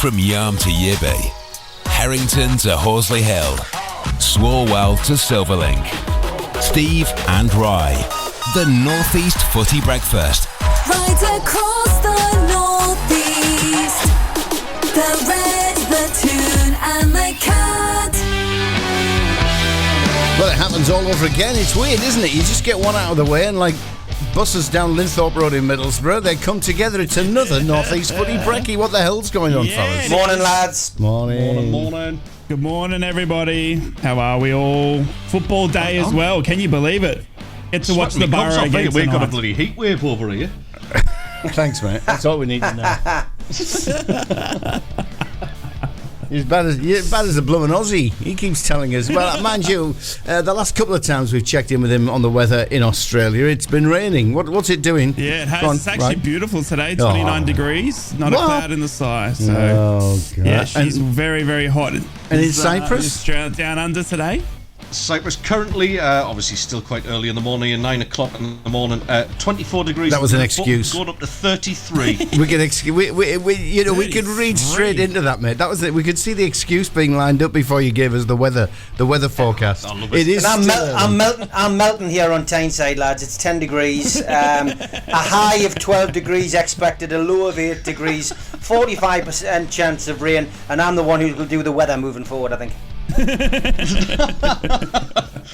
From Yarm to Yibby, Harrington to Horsley Hill, Swarwell to Silverlink. Steve and Rye, the North East Footy Breakfast. Right across the North East, the Red, the Toon and the Cat. Well, it happens all over again. It's weird, isn't it? You just get one out of the way and, like, buses down Linthorpe Road in Middlesbrough, they come together. It's another North East Footy Brekky. What the hell's going on, fellas? Morning, lads. Morning. Good morning, everybody. How are we all? Football day as well. Can you believe it? Get to watch the Boro again. We've got a bloody heat wave over here. Thanks, mate. That's all we need to know. You're as bad as a blooming Aussie. He keeps telling us. Well, mind you, the last couple of times we've checked in with him on the weather in Australia, it's been raining. What's it doing? Yeah, it has. It's actually beautiful today. 29 degrees. Not a cloud in the sky. So, God. Yeah, she's very, very hot. And in Cyprus? Down under today. Cyprus currently, obviously still quite early in the morning, at 9 o'clock in the morning, 24 degrees. That was an excuse. Going up to 33. We could read straight into that, mate. That was it. We could see the excuse being lined up before you gave us the weather forecast. It is. I'm melting here on Tyneside, lads. It's 10 degrees. A high of 12 degrees expected, a low of 8 degrees, 45% chance of rain, and I'm the one who will do the weather moving forward, I think.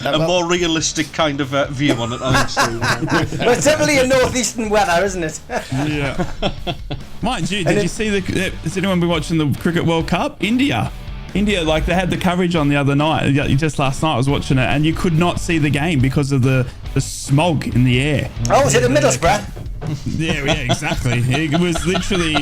A more realistic kind of view on it, I think. Well, it's definitely a northeastern weather, isn't it? Yeah. Mind you, did you see has anyone been watching the Cricket World Cup? India, like they had the coverage on the other night. Just last night I was watching it, and you could not see the game because of the smog in the air. Oh, was it in Middlesbrough? Yeah, exactly. It was literally,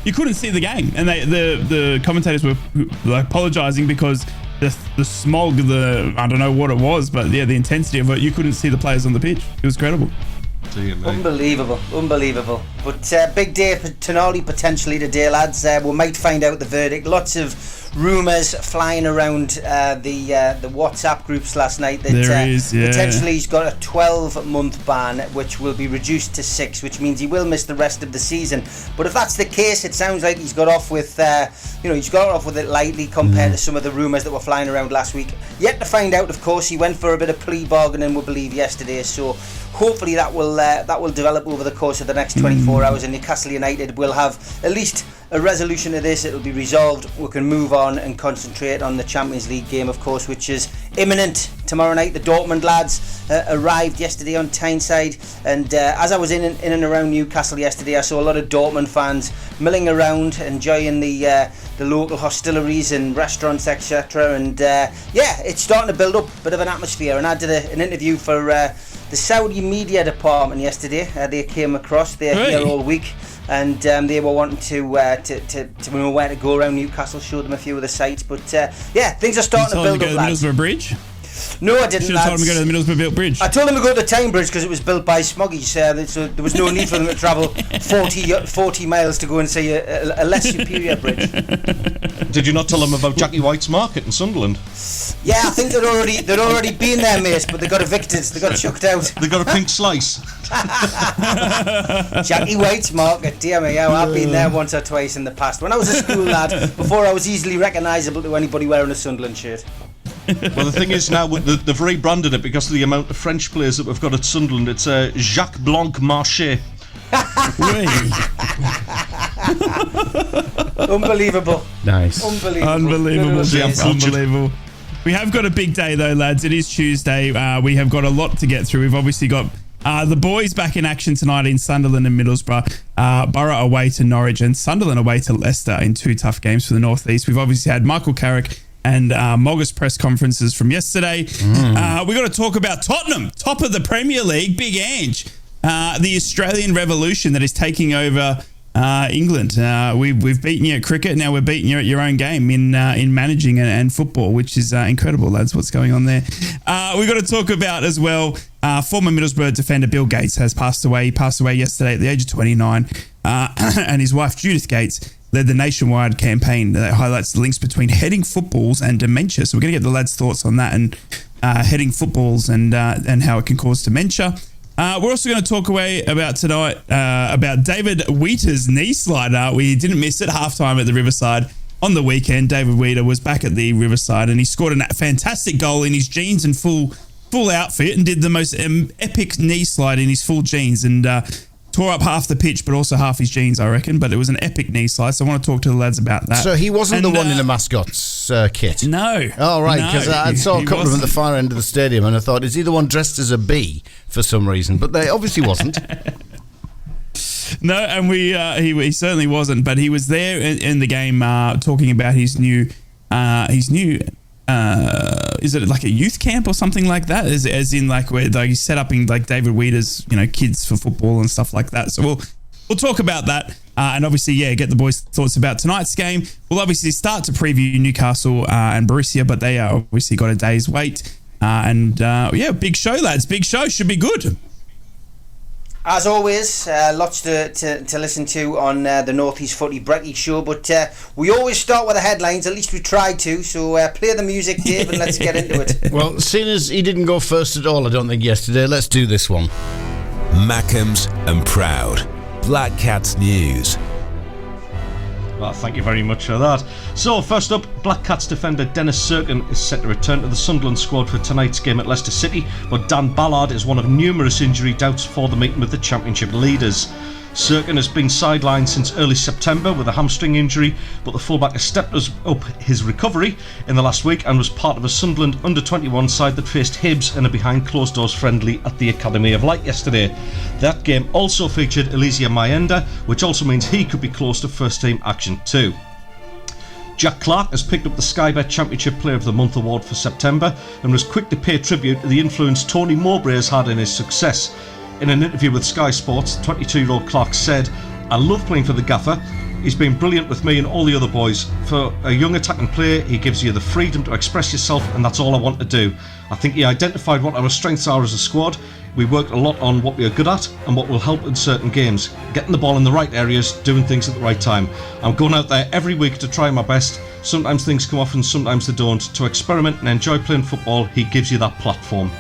you couldn't see the game, and the commentators were like apologising because the smog, I don't know what it was, but yeah, the intensity of it, you couldn't see the players on the pitch. It was incredible. Unbelievable. But big day for Tonali potentially today, lads. We might find out the verdict. Lots of rumours flying around the WhatsApp groups last night that potentially he's got a 12-month ban, which will be reduced to 6, which means he will miss the rest of the season. But if that's the case, it sounds like he's got off with it lightly compared to some of the rumours that were flying around last week. Yet to find out, of course. He went for a bit of plea bargaining, we believe, yesterday, so hopefully that will develop over the course of the next 24 hours, and Newcastle United will have at least a resolution to this. It'll be resolved. We can move on and concentrate on the Champions League game, of course, which is imminent tomorrow night. The Dortmund lads arrived yesterday on Tyneside, and as I was in and around Newcastle yesterday, I saw a lot of Dortmund fans milling around, enjoying the local hostilleries and restaurants, etc. And it's starting to build up a bit of an atmosphere. And I did an interview for the Saudi media department yesterday. They came across. They're here all week, and they were wanting to know where to go around Newcastle. Showed them a few of the sites, but things are starting to build up. Middlesbrough Bridge. No, I didn't. Should have told him to go to the Middlesbrough Bridge. I told him to go to the Tyne Bridge because it was built by Smoggies, so there was no need for them to travel 40 miles to go and see a less superior bridge. Did you not tell them about Jackie White's Market in Sunderland? Yeah, I think they'd already been there, mate, but they got evicted. They got chucked out. They got a pink slice. Jackie White's Market, dear me, I've been there once or twice in the past. When I was a school lad, before I was easily recognisable to anybody wearing a Sunderland shirt. Well, the thing is now they've rebranded it because of the amount of French players that we've got at Sunderland. It's Jacques Blanc Marché. Unbelievable. Nice. Unbelievable. We have got a big day though, lads. It is Tuesday. We have got a lot to get through. We've obviously got the boys back in action tonight in Sunderland and Middlesbrough. Boro away to Norwich and Sunderland away to Leicester in 2 tough games for the North East. We've obviously had Michael Carrick and Mogg's press conferences from yesterday. We've got to talk about Tottenham, top of the Premier League, Big Ange. The Australian revolution that is taking over England. We've beaten you at cricket, now we're beating you at your own game in managing and football, which is incredible, lads. What's going on there? We've got to talk about as well, former Middlesbrough defender Bill Gates has passed away. He passed away yesterday at the age of 29, and his wife Judith Gates led the nationwide campaign that highlights the links between heading footballs and dementia. So we're going to get the lads' thoughts on that and heading footballs and how it can cause dementia. We're also going to talk away about tonight about David Wheater's knee slide. We didn't miss it halftime at the Riverside on the weekend. David Wheater was back at the Riverside and he scored a fantastic goal in his jeans and full outfit and did the most epic knee slide in his full jeans and tore up half the pitch but also half his jeans, I reckon. But it was an epic knee slide, so I want to talk to the lads about that. So he wasn't the one in the mascot's kit? No. Oh, right, because I saw a couple of them at the far end of the stadium and I thought, is he the one dressed as a bee for some reason? But they obviously wasn't. No, and he certainly wasn't, but he was there in the game talking about his new is it like a youth camp or something like that? As in like where he's set up in like David Wheater's, kids for football and stuff like that. So we'll talk about that and obviously get the boys' thoughts about tonight's game. We'll obviously start to preview Newcastle and Borussia, but they are obviously got a day's wait. Big show, lads. Big show, should be good. As always, lots to listen to on the North East Footy Brekky show, but we always start with the headlines, at least we try to, so play the music, Dave, and let's get into it. Well, seeing as he didn't go first at all, I don't think, yesterday, let's do this one. Mackems and Proud. Black Cats News. Well, thank you very much for that. So, first up, Black Cats defender Dennis Serkin is set to return to the Sunderland squad for tonight's game at Leicester City, but Dan Ballard is one of numerous injury doubts for the meeting with the Championship leaders. Serkin has been sidelined since early September with a hamstring injury, but the fullback has stepped up his recovery in the last week and was part of a Sunderland under-21 side that faced Hibs in a behind-closed-doors friendly at the Academy of Light yesterday. That game also featured Elysia Mayenda, which also means he could be close to first-team action too. Jack Clark has picked up the Sky Bet Championship Player of the Month award for September and was quick to pay tribute to the influence Tony Mowbray has had in his success. In an interview with Sky Sports, 22-year-old Clark said, "I love playing for the gaffer. He's been brilliant with me and all the other boys. For a young attacking player, he gives you the freedom to express yourself, and that's all I want to do. I think he identified what our strengths are as a squad. We worked a lot on what we are good at and what will help in certain games. Getting the ball in the right areas, doing things at the right time. I'm going out there every week to try my best. Sometimes things come off and sometimes they don't. To experiment and enjoy playing football, he gives you that platform."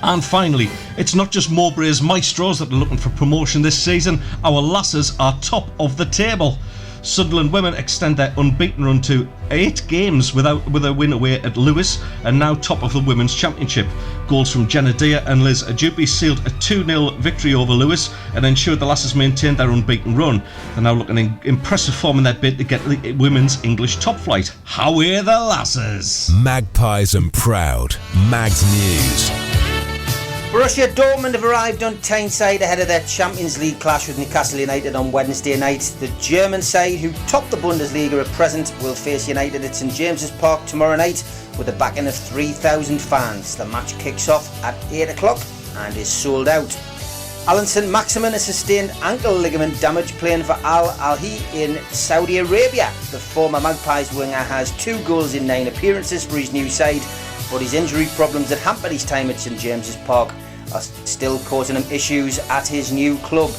And finally, it's not just Mowbray's Maestros that are looking for promotion this season. Our lasses are top of the table. Sunderland women extend their unbeaten run to 8 games with a win away at Lewis and now top of the Women's Championship. Goals from Jenna Deere and Liz Ajubi sealed a 2-0 victory over Lewis and ensured the lasses maintained their unbeaten run. They're now looking in impressive form in their bid to get the women's English top flight. How are the lasses? Magpies and Proud. Mags News. Borussia Dortmund have arrived on Tyneside ahead of their Champions League clash with Newcastle United on Wednesday night. The German side, who top the Bundesliga at present, will face United at St James's Park tomorrow night with a backing of 3,000 fans. The match kicks off at 8 o'clock and is sold out. Alan St-Maximin has sustained ankle ligament damage playing for Al Ahly in Saudi Arabia. The former Magpies winger has 2 goals in 9 appearances for his new side, but his injury problems that hampered his time at St James's Park are still causing him issues at his new club.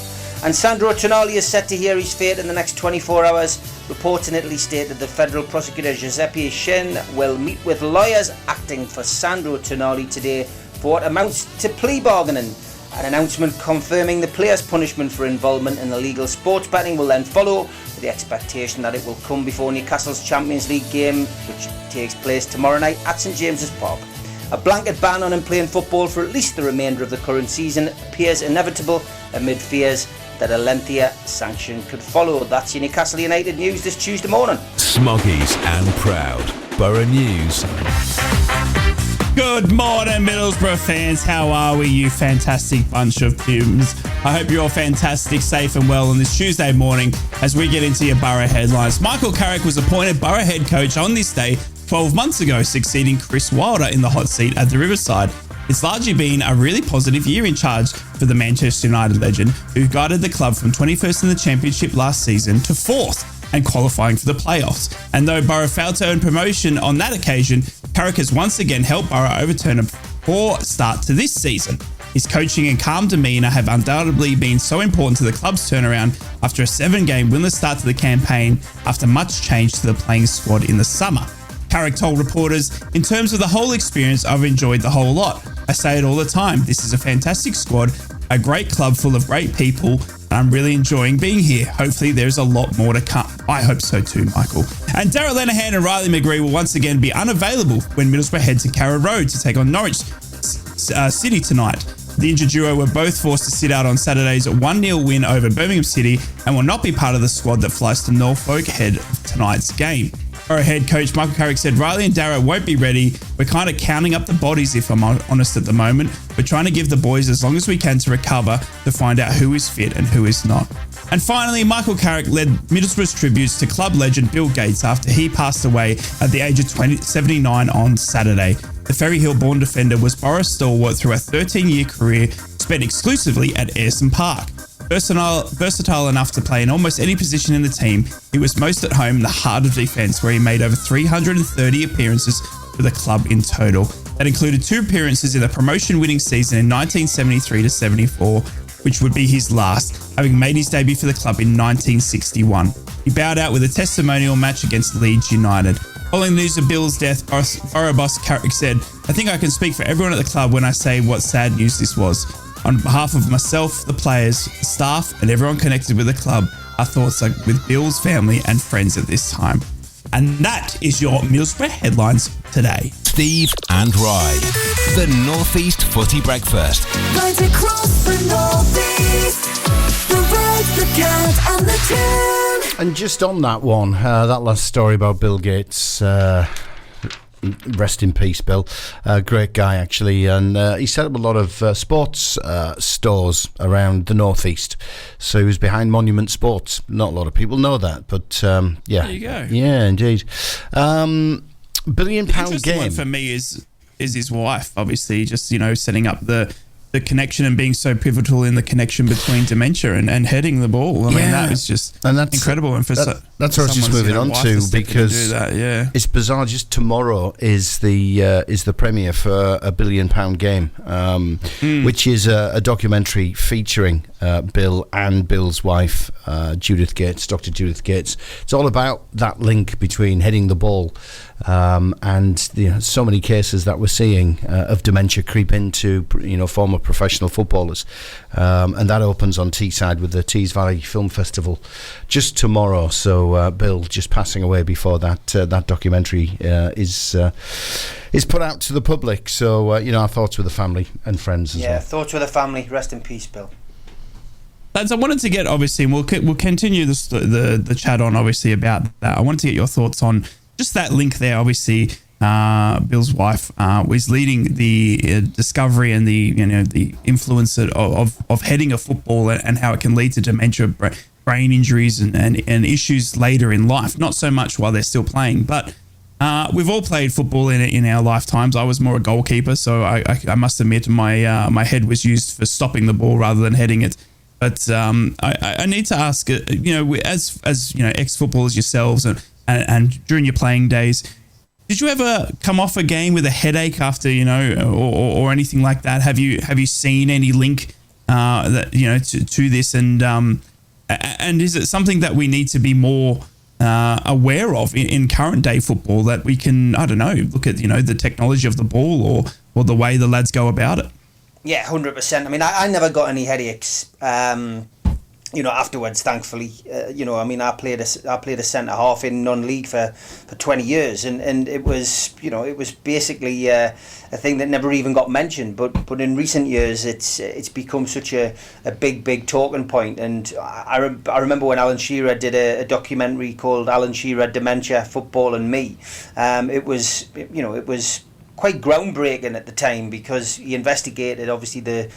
And Sandro Tonali is set to hear his fate in the next 24 hours. Reports in Italy state that the federal prosecutor Giuseppe Shin will meet with lawyers acting for Sandro Tonali today for what amounts to plea bargaining. An announcement confirming the player's punishment for involvement in illegal sports betting will then follow, with the expectation that it will come before Newcastle's Champions League game, which takes place tomorrow night at St James's Park. A blanket ban on him playing football for at least the remainder of the current season appears inevitable amid fears that a lengthier sanction could follow. That's your Newcastle United news this Tuesday morning. Smoggies and Proud. Boro News. Good morning, Middlesbrough fans. How are we, you fantastic bunch of pims? I hope you're all fantastic, safe and well on this Tuesday morning as we get into your Boro headlines. Michael Carrick was appointed Boro head coach on this day 12 months ago, succeeding Chris Wilder in the hot seat at the Riverside. It's largely been a really positive year in charge for the Manchester United legend, who guided the club from 21st in the Championship last season to 4th and qualifying for the playoffs. And though Boro failed to earn promotion on that occasion, Carrick has once again helped Boro overturn a poor start to this season. His coaching and calm demeanour have undoubtedly been so important to the club's turnaround after a 7-game winless start to the campaign after much change to the playing squad in the summer. Carrick told reporters, "In terms of the whole experience, I've enjoyed the whole lot. I say it all the time. This is a fantastic squad, a great club full of great people. I'm really enjoying being here. Hopefully there's a lot more to come. I hope so too, Michael. And Darragh Lenihan and Riley McGree will once again be unavailable when Middlesbrough head to Carrow Road to take on Norwich City tonight. The injured duo were both forced to sit out on Saturday's 1-0 win over Birmingham City and will not be part of the squad that flies to Norfolk ahead of tonight's game. Our head coach Michael Carrick said Riley and Darragh won't be ready. We're kind of counting up the bodies, if I'm honest, at the moment. We're trying to give the boys as long as we can to recover to find out who is fit and who is not. And finally, Michael Carrick led Middlesbrough's tributes to club legend Bill Gates after he passed away at the age of 79 on Saturday. The Ferry Hill-born defender was Boro stalwart through a 13-year career spent exclusively at Ayresome Park. Versatile enough to play in almost any position in the team, he was most at home in the heart of defence, where he made over 330 appearances for the club in total. That included 2 appearances in the promotion-winning season in 1973-74, which would be his last, having made his debut for the club in 1961. He bowed out with a testimonial match against Leeds United. Following the news of Bill's death, Boro boss Carrick said, "I think I can speak for everyone at the club when I say what sad news this was. On behalf of myself, the players, the staff, and everyone connected with the club, our thoughts are with Bill's family and friends at this time." And that is your Middlesbrough headlines today. Steve and Rye, the Northeast Footy Breakfast. Right across the northeast, the red, the cat, and the tune. And just on that one, that last story about Bill Gates, rest in peace, Bill. Great guy, actually. And he set up a lot of sports stores around the northeast. So he was behind Monument Sports. Not a lot of people know that, but yeah. There you go. Yeah, indeed. £1 billion game. One for me is his wife, obviously, just, setting up the connection and being so pivotal in the connection between dementia and heading the ball. I mean, that is just incredible. And that's what I was just moving on to, because it's bizarre. Just tomorrow is the premiere for a £1 billion game, which is a documentary featuring Bill and Bill's wife, Judith Gates, Dr. Judith Gates. It's all about that link between heading the ball and so many cases that we're seeing of dementia creep into former professional footballers, and that opens on Teesside with the Tees Valley Film Festival just tomorrow. So Bill just passing away before that documentary is put out to the public. So our thoughts with the family and friends as well. Yeah, thoughts with the family. Rest in peace, Bill. Lads, I wanted to get, obviously, and we'll continue the chat on, obviously, about that. I wanted to get your thoughts on just that link there. Obviously, Bill's wife was leading the discovery and the influence of heading a football and how it can lead to dementia, brain injuries and issues later in life. Not so much while they're still playing, but we've all played football in our lifetimes. I was more a goalkeeper, so I must admit my head was used for stopping the ball rather than heading it. But I need to ask, as ex-footballers yourselves and during your playing days, did you ever come off a game with a headache after, or anything like that? Have you seen any link that to this, and is it something that we need to be more aware of in current day football, that we can, I don't know, look at the technology of the ball or the way the lads go about it? Yeah, 100%. I mean, I never got any headaches. Afterwards, thankfully, I played a centre half in non-league for 20 years, and it was basically a thing that never even got mentioned. But in recent years, it's become such a big talking point. And I remember when Alan Shearer did a documentary called Alan Shearer, Dementia, Football and Me. It was quite groundbreaking at the time, because he investigated obviously the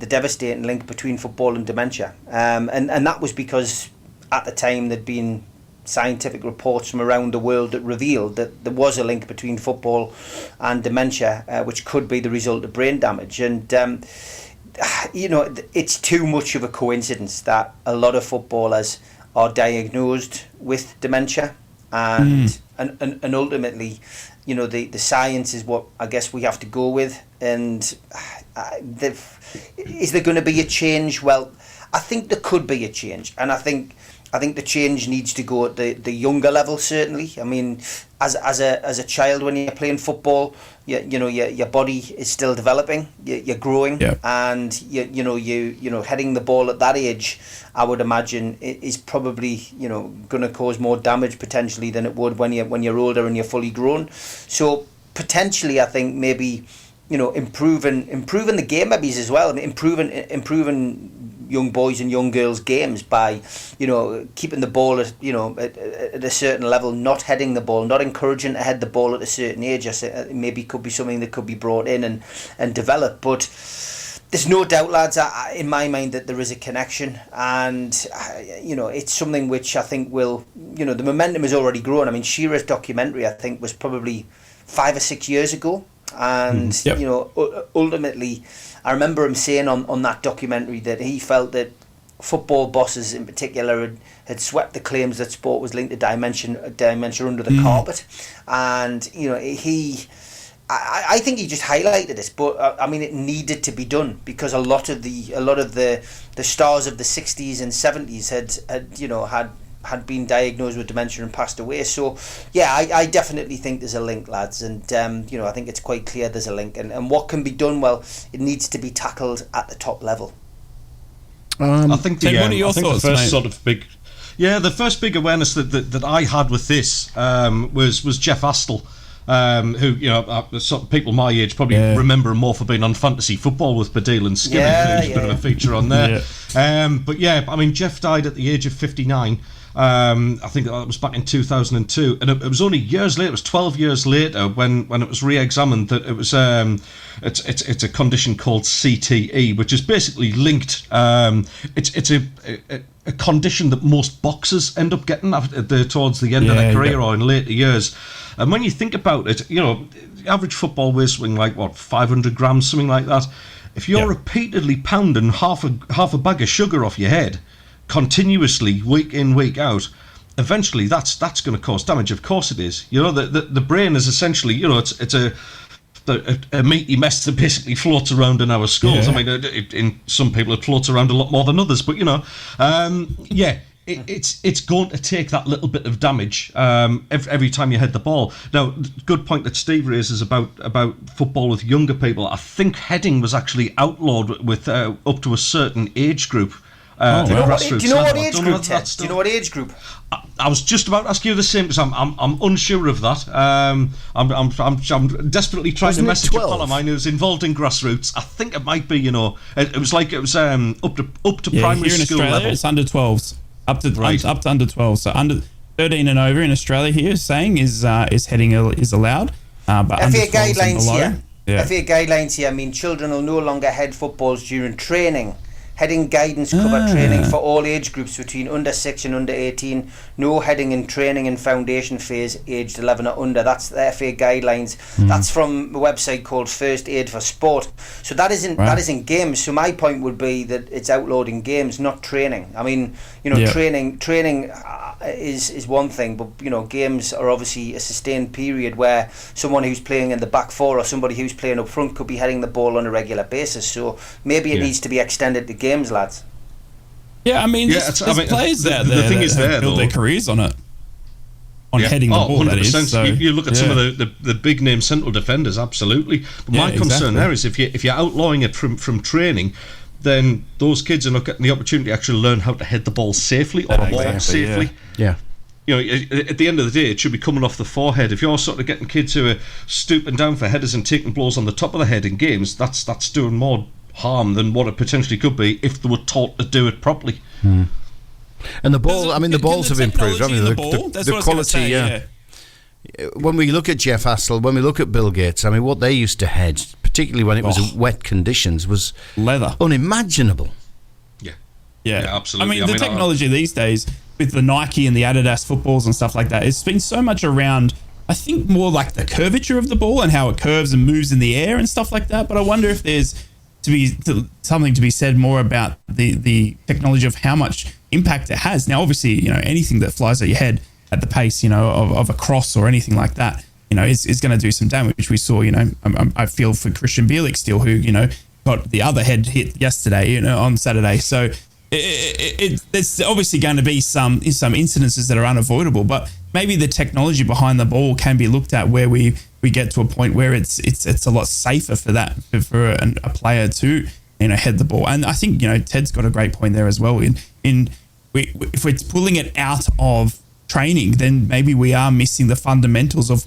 devastating link between football and dementia, and that was because at the time there'd been scientific reports from around the world that revealed that there was a link between football and dementia, which could be the result of brain damage. And it's too much of a coincidence that a lot of footballers are diagnosed with dementia, and ultimately, the science is what I guess we have to go with. And is there going to be a change? Well, I think there could be a change, and I think the change needs to go at the younger level. Certainly, I mean, as a child when you're playing football, your body is still developing, you're growing, and you know heading the ball at that age, I would imagine, is probably going to cause more damage potentially than it would when you're older and you're fully grown. So potentially, I think maybe improving the game maybe as well. I mean, improving young boys and young girls' games by keeping the ball at a certain level, not heading the ball, not encouraging to head the ball at a certain age. I say maybe could be something that could be brought in and developed. But there's no doubt, lads, in my mind, that there is a connection, and it's something which I think will the momentum is already growing. I mean, Shearer's documentary, I think, was probably 5 or 6 years ago. And ultimately, I remember him saying on that documentary that he felt that football bosses in particular had swept the claims that sport was linked to dementia under the carpet. And I think he just highlighted this, but I mean, it needed to be done because a lot of the stars of the 60s and 70s had been diagnosed with dementia and passed away. So yeah, I definitely think there's a link, lads, and I think it's quite clear there's a link, and what can be done, well, it needs to be tackled at the top level. I think what are your thoughts, the first mate? sort of the first big awareness that I had with this was Jeff Astle, who sort of people my age probably remember him more for being on fantasy football with Badil and Skinner. There's a bit of a feature on there. But yeah, I mean, Jeff died at the age of 59. I think that was back in 2002, and it was only years later. It was 12 years later when it was re-examined that it was it's a condition called CTE, which is basically linked. It's a condition that most boxers end up getting towards the end of their career or in later years. And when you think about it, the average football weighs something like 500 grams, something like that. If you're repeatedly pounding half a bag of sugar off your head continuously, week in, week out, eventually that's going to cause damage. Of course it is. The brain is essentially, it's a meaty mess that basically floats around in our skulls. I mean, in some people it floats around a lot more than others, but it's going to take that little bit of damage every time you head the ball. Now, good point that Steve raises about football with younger people. I think heading was actually outlawed with up to a certain age group. Do you know what age group, Ted? Do you know what age group? I was just about to ask you the same because I'm unsure of that. I'm desperately trying to message a pal of mine who's involved in grassroots. I think it might be. It was up to primary here in school Australia, level. It's under 12s, up to under 12. So under 13 and over in Australia here, saying is heading is allowed. But under 12s guidelines and here. Yeah. FA guidelines here. I mean, children will no longer head footballs during training. Heading guidance cover training for all age groups between under 6 and under 18. No heading in training and foundation phase aged 11 or under. That's the FA guidelines. That's from a website called First Aid for Sport. So that isn't games. So my point would be that it's outlawed in games, not training. I mean, training is one thing, but games are obviously a sustained period where someone who's playing in the back four or somebody who's playing up front could be heading the ball on a regular basis. So maybe it needs to be extended to games, lads. Yeah, I mean, there's players out there the thing is that build their careers on it, heading the ball. 100%. That is. So, you look at some of the big name central defenders, absolutely. But my concern there is if you're outlawing it from training, then those kids are not getting the opportunity to actually learn how to head the ball safely or walk safely. Yeah. At the end of the day, it should be coming off the forehead. If you're sort of getting kids who are stooping down for headers and taking blows on the top of the head in games, that's doing more harm than what it potentially could be if they were taught to do it properly. And the ball, the balls have improved. The quality, When we look at Jeff Astle, when we look at Bill Gates, what they used to head, particularly when it was wet conditions, was leather, unimaginable. Yeah, absolutely. The technology these days with the Nike and the Adidas footballs and stuff like that, it's been so much around, I think, more like the curvature of the ball and how it curves and moves in the air and stuff like that. But I wonder if there's something to be said more about the technology of how much impact it has. Now, obviously, anything that flies at your head at the pace, of a cross or anything like that, is going to do some damage. We saw, I feel for Christian Bielik still, who, got the other head hit yesterday, on Saturday. So, there's obviously going to be some incidences that are unavoidable, but maybe the technology behind the ball can be looked at where we get to a point where it's a lot safer for a player to head the ball. And I think Ted's got a great point there as well. If we're pulling it out of training, then maybe we are missing the fundamentals of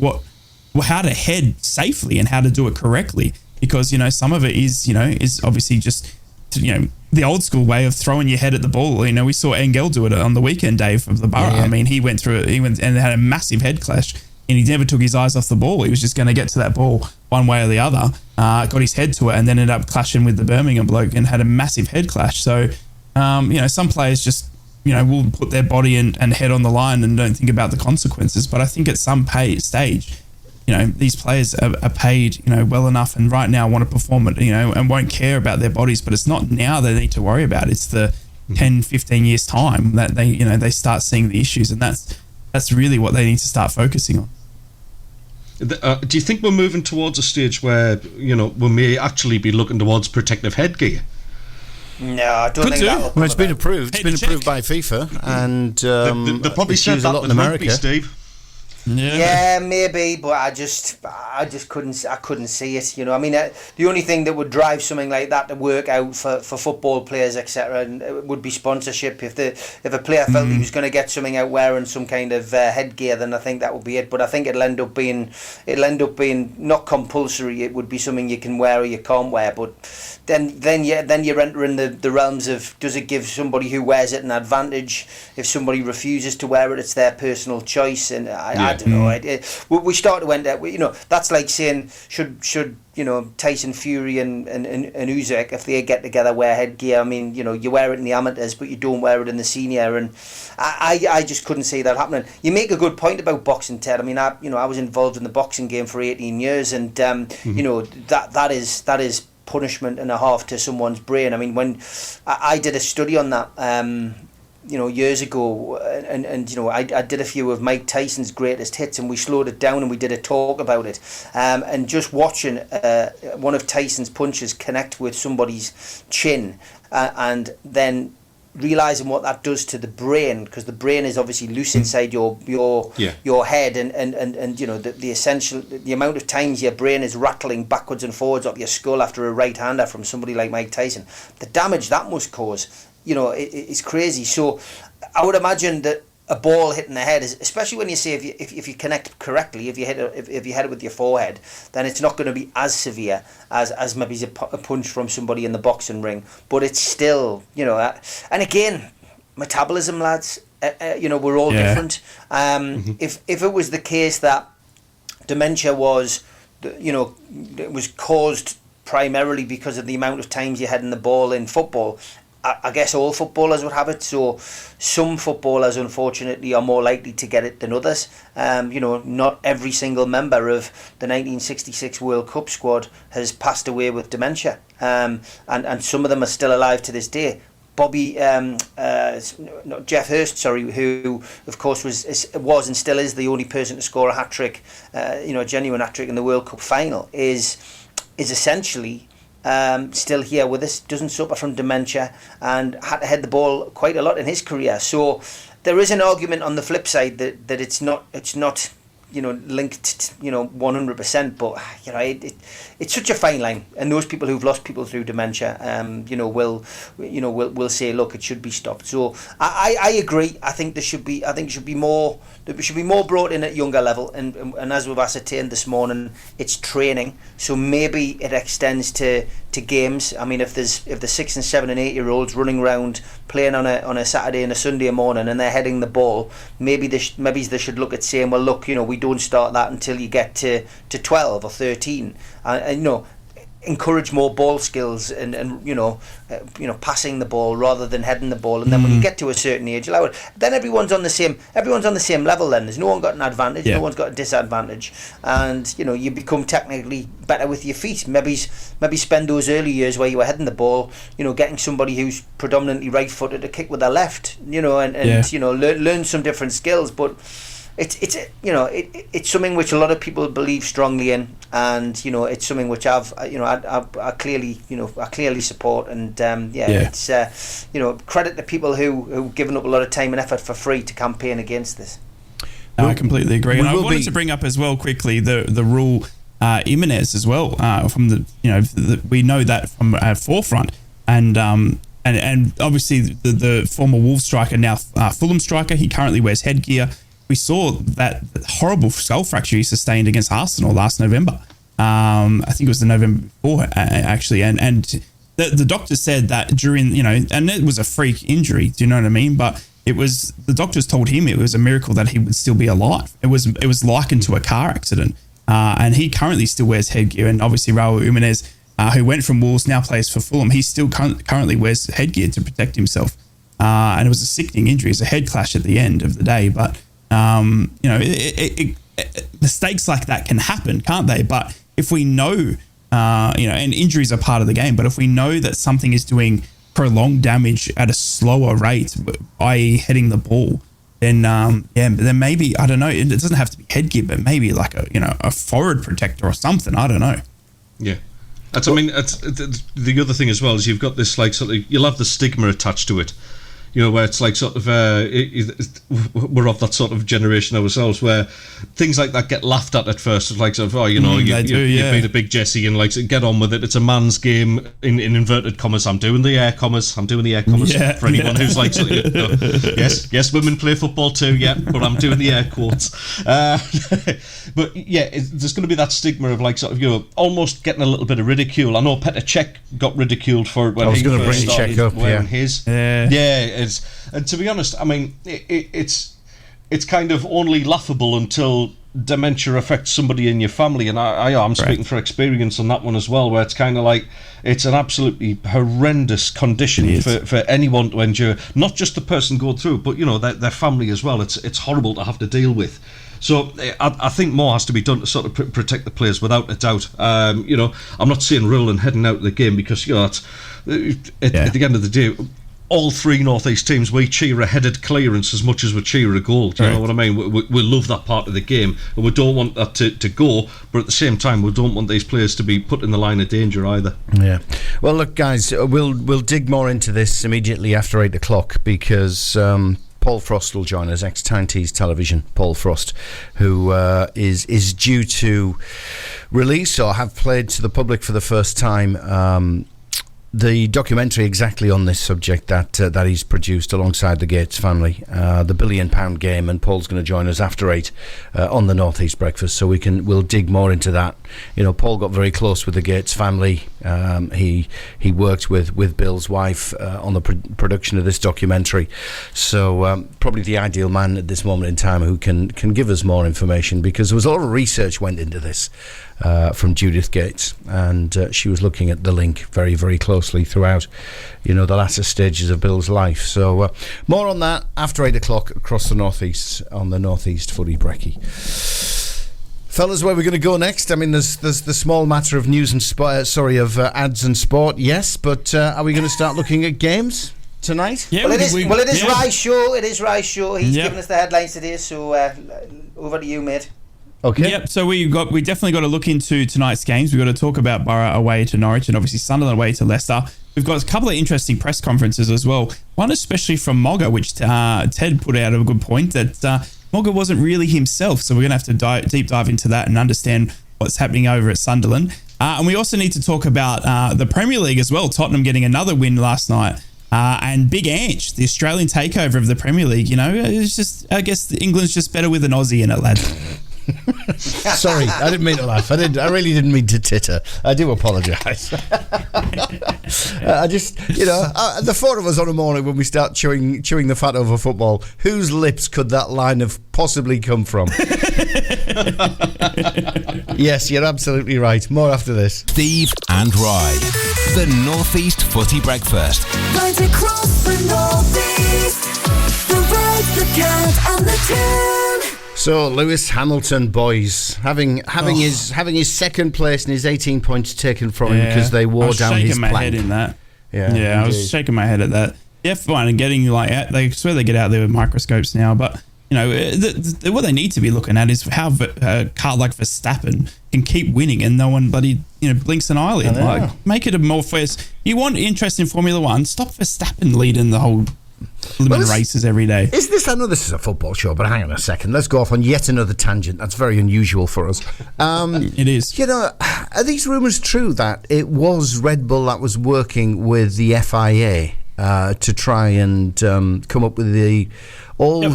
how to head safely and how to do it correctly. Because some of it is obviously just the old school way of throwing your head at the ball. We saw Engel do it on the weekend, Dave, of the Boro. Yeah. I mean, he went and had a massive head clash, and he never took his eyes off the ball. He was just going to get to that ball one way or the other. Got his head to it, and then ended up clashing with the Birmingham bloke and had a massive head clash. So, some players just will put their body and head on the line and don't think about the consequences. But I think at some stage, these players are paid, well enough, and right now want to perform it, and won't care about their bodies. But it's not now they need to worry about. It's the 10, 15 years time that they start seeing the issues, and that's really what they need to start focusing on. Do you think we're moving towards a stage where we may actually be looking towards protective headgear? No, I don't think that. Well, it's been approved. It's been approved by FIFA, and they probably said that a lot in America. Rugby, Steve. Yeah, maybe, but I just couldn't see it. I mean, the only thing that would drive something like that to work out for football players, etc., would be sponsorship. If a player felt he was going to get something out wearing some kind of headgear, then I think that would be it. But I think it'll end up being not compulsory. It would be something you can wear or you can't wear. But then you're entering the realms of, does it give somebody who wears it an advantage? If somebody refuses to wear it, it's their personal choice, and I don't know. We start to enter. That's like saying should Tyson Fury and Usyk, if they get together, wear headgear. I mean, you wear it in the amateurs, but you don't wear it in the senior. And I just couldn't see that happening. You make a good point about boxing, Ted. I mean, I was involved in the boxing game for 18 years, and that is punishment and a half to someone's brain. I mean, when I did a study on that. Years ago, and I did a few of Mike Tyson's greatest hits, and we slowed it down and we did a talk about it. And just watching one of Tyson's punches connect with somebody's chin, and then realizing what that does to the brain, because the brain is obviously loose inside your head, and the amount of times your brain is rattling backwards and forwards up your skull after a right hander from somebody like Mike Tyson, the damage that must cause. It's crazy. So I would imagine that a ball hitting the head, especially when you say if you connect correctly, if you hit it with your forehead, then it's not going to be as severe as maybe a punch from somebody in the boxing ring. But it's still, and again, metabolism, lads. We're all different. If it was the case that dementia was, it was caused primarily because of the amount of times you're heading the ball in football, I guess all footballers would have it. So some footballers, unfortunately, are more likely to get it than others. Not every single member of the 1966 World Cup squad has passed away with dementia, and some of them are still alive to this day. Jeff Hurst, who of course was and still is the only person to score a hat trick, a genuine hat trick in the World Cup final, is essentially still here with us, doesn't suffer from dementia, and had to head the ball quite a lot in his career. So there is an argument on the flip side that it's not linked 100%, but it's such a fine line, and those people who've lost people through dementia will say, look, it should be stopped. So I agree. I think there should be more brought in at younger level, and as we've ascertained this morning, it's training, so maybe it extends to games. I mean, if the 6 and 7 and 8 year olds running around playing on a Saturday and a Sunday morning and they're heading the ball, maybe they should look at saying, well, look, we don't start that until you get to 12 or 13, and encourage more ball skills and passing the ball rather than heading the ball, and then when you get to a certain age, allow it. Then everyone's on the same level. Then there's no one got an advantage, no one's got a disadvantage, and you become technically better with your feet. Maybe spend those early years where you were heading the ball, getting somebody who's predominantly right-footed to kick with their left, and learn some different skills. But it's something which a lot of people believe strongly in, and it's something which I clearly support, and it's credit to people who've given up a lot of time and effort for free to campaign against this. No, I completely agree. And I wanted to bring up as well quickly the rule Jimenez as well from we know that from Forefront, and obviously the former Wolves striker, now Fulham striker, he currently wears headgear. We saw that horrible skull fracture he sustained against Arsenal last November. I think it was the November before actually, and the doctor said that during and it was a freak injury. Do you know what I mean? But the doctors told him it was a miracle that he would still be alive. It was likened to a car accident. And he currently still wears headgear. And obviously Raul Jimenez, who went from Wolves, now plays for Fulham, he still currently wears headgear to protect himself. And it was a sickening injury. It's a head clash at the end of the day. But, mistakes like that can happen, can't they? But if we know, and injuries are part of the game, but if we know that something is doing prolonged damage at a slower rate, i.e. heading the ball, then maybe, I don't know, it doesn't have to be headgear, but maybe like a forehead protector or something. I don't know. Yeah. The other thing as well is you've got this you'll have the stigma attached to it. Where it's like sort of we're of that sort of generation ourselves where things like that get laughed at first. It's like sort of, you've been a big Jesse and get on with it. It's a man's game in inverted commas. I'm doing the air commas for anyone who's like, yes, women play football too, but I'm doing the air quotes. But there's going to be that stigma of almost getting a little bit of ridicule. I know Petr Cech got ridiculed for it when he first started wearing his. And to be honest, I mean, it's kind of only laughable until dementia affects somebody in your family, and I'm speaking for experience on that one as well, where it's kind of like it's an absolutely horrendous condition for anyone to endure, not just the person going through it, but their family as well. It's horrible to have to deal with. So I think more has to be done to sort of protect the players, without a doubt. I'm not saying rolling heading out of the game, because that's at the end of the day, all three North East teams, we cheer a headed clearance as much as we cheer a goal. Do you know what I mean? We love that part of the game, and we don't want that to go, but at the same time, we don't want these players to be put in the line of danger either. Yeah. Well, look, guys, we'll dig more into this immediately after 8 o'clock, because Paul Frost will join us, ex-Tyne-Tees Television, Paul Frost, who is due to release or have played to the public for the first time the documentary exactly on this subject that he's produced alongside the Gates family, the £1 billion game, and Paul's going to join us after 8 on the North East Breakfast, so we'll dig more into that. Paul got very close with the Gates family. He worked with Bill's wife on the production of this documentary, so probably the ideal man at this moment in time who can give us more information, because there was a lot of research went into this from Judith Gates, and she was looking at the link very, very closely throughout the latter stages of Bill's life. So more on that after 8 o'clock across the Northeast on the Northeast Footy Brekky. Fellas, where are we going to go next? I mean, there's the small matter of news and ads and sport, yes, but are we going to start looking at games tonight? Yeah, it is Rye's show. It is Rye's show. He's given us the headlines today, so over to you, mate. Okay. Yep. So we definitely got to look into tonight's games. We've got to talk about Boro away to Norwich, and obviously Sunderland away to Leicester. We've got a couple of interesting press conferences as well. One especially from Mogga, which Ted put out a good point that Mogga wasn't really himself. So we're going to have to deep dive into that and understand what's happening over at Sunderland. And we also need to talk about the Premier League as well. Tottenham getting another win last night. And Big Ange, the Australian takeover of the Premier League. It's just, I guess England's just better with an Aussie in it, lad. Sorry, I didn't mean to laugh. I really didn't mean to titter. I do apologise. I just, the four of us on a morning when we start chewing the fat over football, whose lips could that line have possibly come from? Yes, you're absolutely right. More after this. Steve and Rye, the Northeast Footy Breakfast. Right across the Northeast, the red, the cat and the tune. So Lewis Hamilton, boys, having his second place and his 18 points taken from him because they wore down his plank. I was shaking my head in that. Yeah, I was shaking my head at that. F1 and getting I swear they get out there with microscopes now, but what they need to be looking at is how a car like Verstappen can keep winning and no one bloody blinks an eyelid. Like, make it a more fair. You want interest in Formula One? Stop Verstappen leading the whole races every day. Is this? I know this is a football show, but hang on a second. Let's go off on yet another tangent. That's very unusual for us. It is. Are these rumours true that it was Red Bull that was working with the FIA to try and come up with the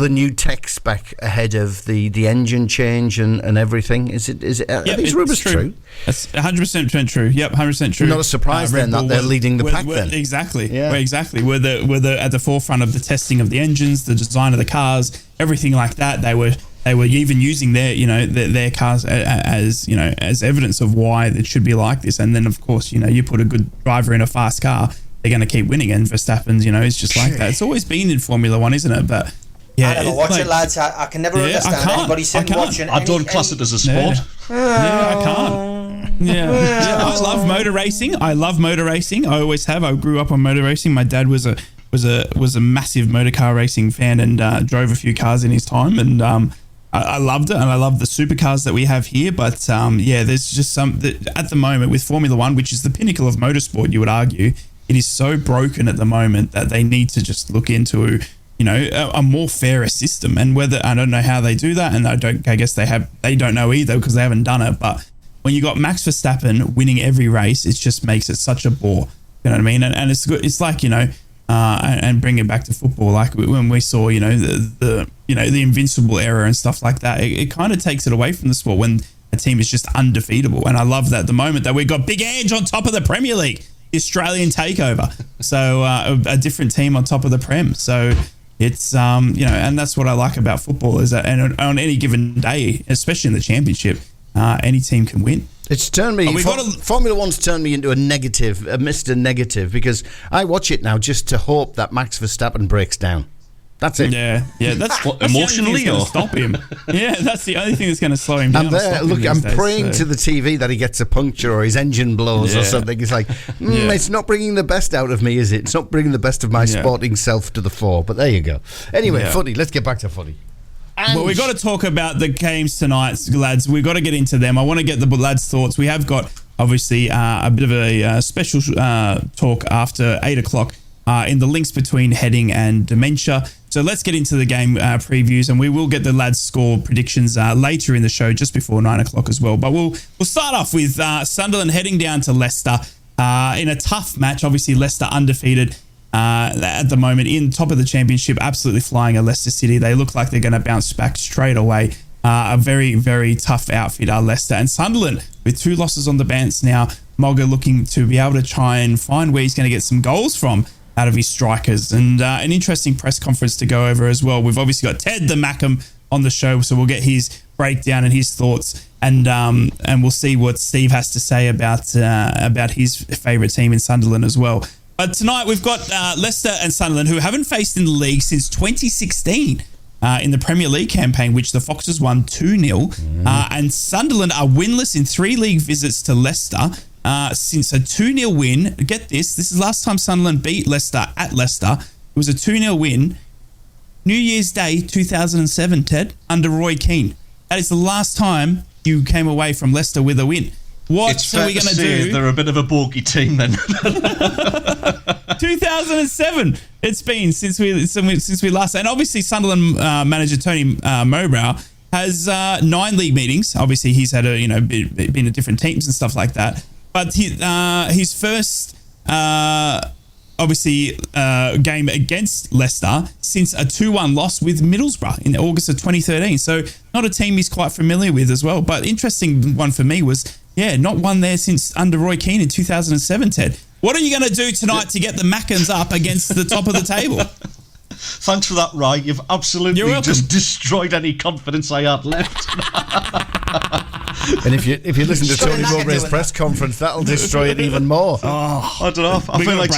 new tech spec ahead of the engine change and everything? Is it? Are these rumours true? That's 100% true. Yep, 100% true. Not a surprise then that they're leading the pack. Then exactly. Yeah. Exactly. We're at the forefront of the testing of the engines, the design of the cars, everything like that. They were even using their cars as evidence of why it should be like this. And then of course you put a good driver in a fast car, they're going to keep winning. And Verstappen's it's just like that. It's always been in Formula One, isn't it? But yeah, I never watch it, lads. I can never understand anybody sitting watching. I don't class it as a sport. Yeah, I can't. Yeah. I love motor racing. I always have. I grew up on motor racing. My dad was a massive motor car racing fan and drove a few cars in his time. And I loved it, and I love the supercars that we have here. But there's just at the moment with Formula One, which is the pinnacle of motorsport, you would argue, it is so broken at the moment that they need to just look into a more fairer system. And whether, I don't know how they do that, and I guess they don't know either because they haven't done it. But when you got Max Verstappen winning every race, it just makes it such a bore. You know what I mean? And it's good. It's like and bring it back to football, like when we saw the invincible era and stuff like that. It kind of takes it away from the sport when a team is just undefeatable. And I love that at the moment that we've got Big Ange on top of the Premier League, the Australian takeover. So a different team on top of the Prem. So it's and that's what I like about football is that on any given day, especially in the championship, any team can win. It's turned me. Formula One's turned me into a negative, a Mr. Negative, because I watch it now just to hope that Max Verstappen breaks down. That's it. Yeah. That's emotionally or stop him. Yeah, that's the only thing that's going to slow him down. I'm praying to the TV that he gets a puncture or his engine blows or something. It's like it's not bringing the best out of me, is it? It's not bringing the best of my sporting self to the fore. But there you go. Anyway, footy. Let's get back to footy. Well, we've got to talk about the games tonight, lads. We've got to get into them. I want to get the lads' thoughts. We have got, obviously, a bit of a special talk after 8 o'clock in the links between heading and dementia. So let's get into the game previews, and we will get the lads' score predictions later in the show, just before 9 o'clock as well. But we'll start off with Sunderland heading down to Leicester in a tough match. Obviously, Leicester undefeated at the moment in top of the championship, absolutely flying at Leicester City. They look like they're going to bounce back straight away. A very, very tough outfit are Leicester. And Sunderland with 2 losses on the bounce now. Mogger looking to be able to try and find where he's going to get some goals from out of his strikers. And an interesting press conference to go over as well. We've obviously got Ted the Mackham on the show, so we'll get his breakdown and his thoughts, and we'll see what Steve has to say about his favourite team in Sunderland as well. But tonight we've got Leicester and Sunderland, who haven't faced in the league since 2016 in the Premier League campaign, which the Foxes won 2-0. And Sunderland are winless in 3 league visits to Leicester since a 2-0 win. Get this is the last time Sunderland beat Leicester at Leicester. It was a 2-0 win. New Year's Day 2007, Ted, under Roy Keane. That is the last time you came away from Leicester with a win. What are we going to do? They're a bit of a bogey team then. 2007 it's been since we last, and obviously Sunderland manager Tony Mowbray has 9 league meetings. Obviously he's had been at different teams and stuff like that, but his first game against Leicester since a 2-1 loss with Middlesbrough in August of 2013. So not a team he's quite familiar with as well. But interesting one for me was not won there since under Roy Keane in 2007, Ted. What are you going to do tonight to get the Mackins up against the top of the table? Thanks for that, Rye. You've absolutely just destroyed any confidence I had left. And if you listen to Tony Mowbray's press conference, that'll destroy it even more. I don't know. I feel like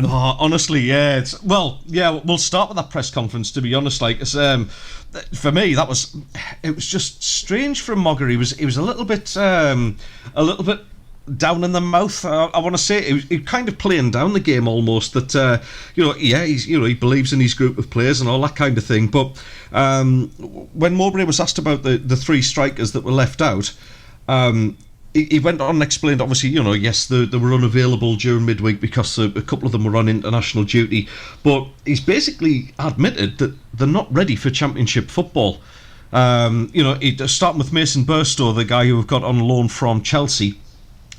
honestly, we'll start with that press conference. To be honest, for me, it was just strange from Mogger. He was a little bit down in the mouth. I want to say he kind of playing down the game almost. That he believes in his group of players and all that kind of thing. But when Mowbray was asked about the three strikers that were left out, he went on and explained, obviously, yes, they were unavailable during midweek because a couple of them were on international duty. But he's basically admitted that they're not ready for Championship football. Starting with Mason Burstow, the guy who we've got on loan from Chelsea.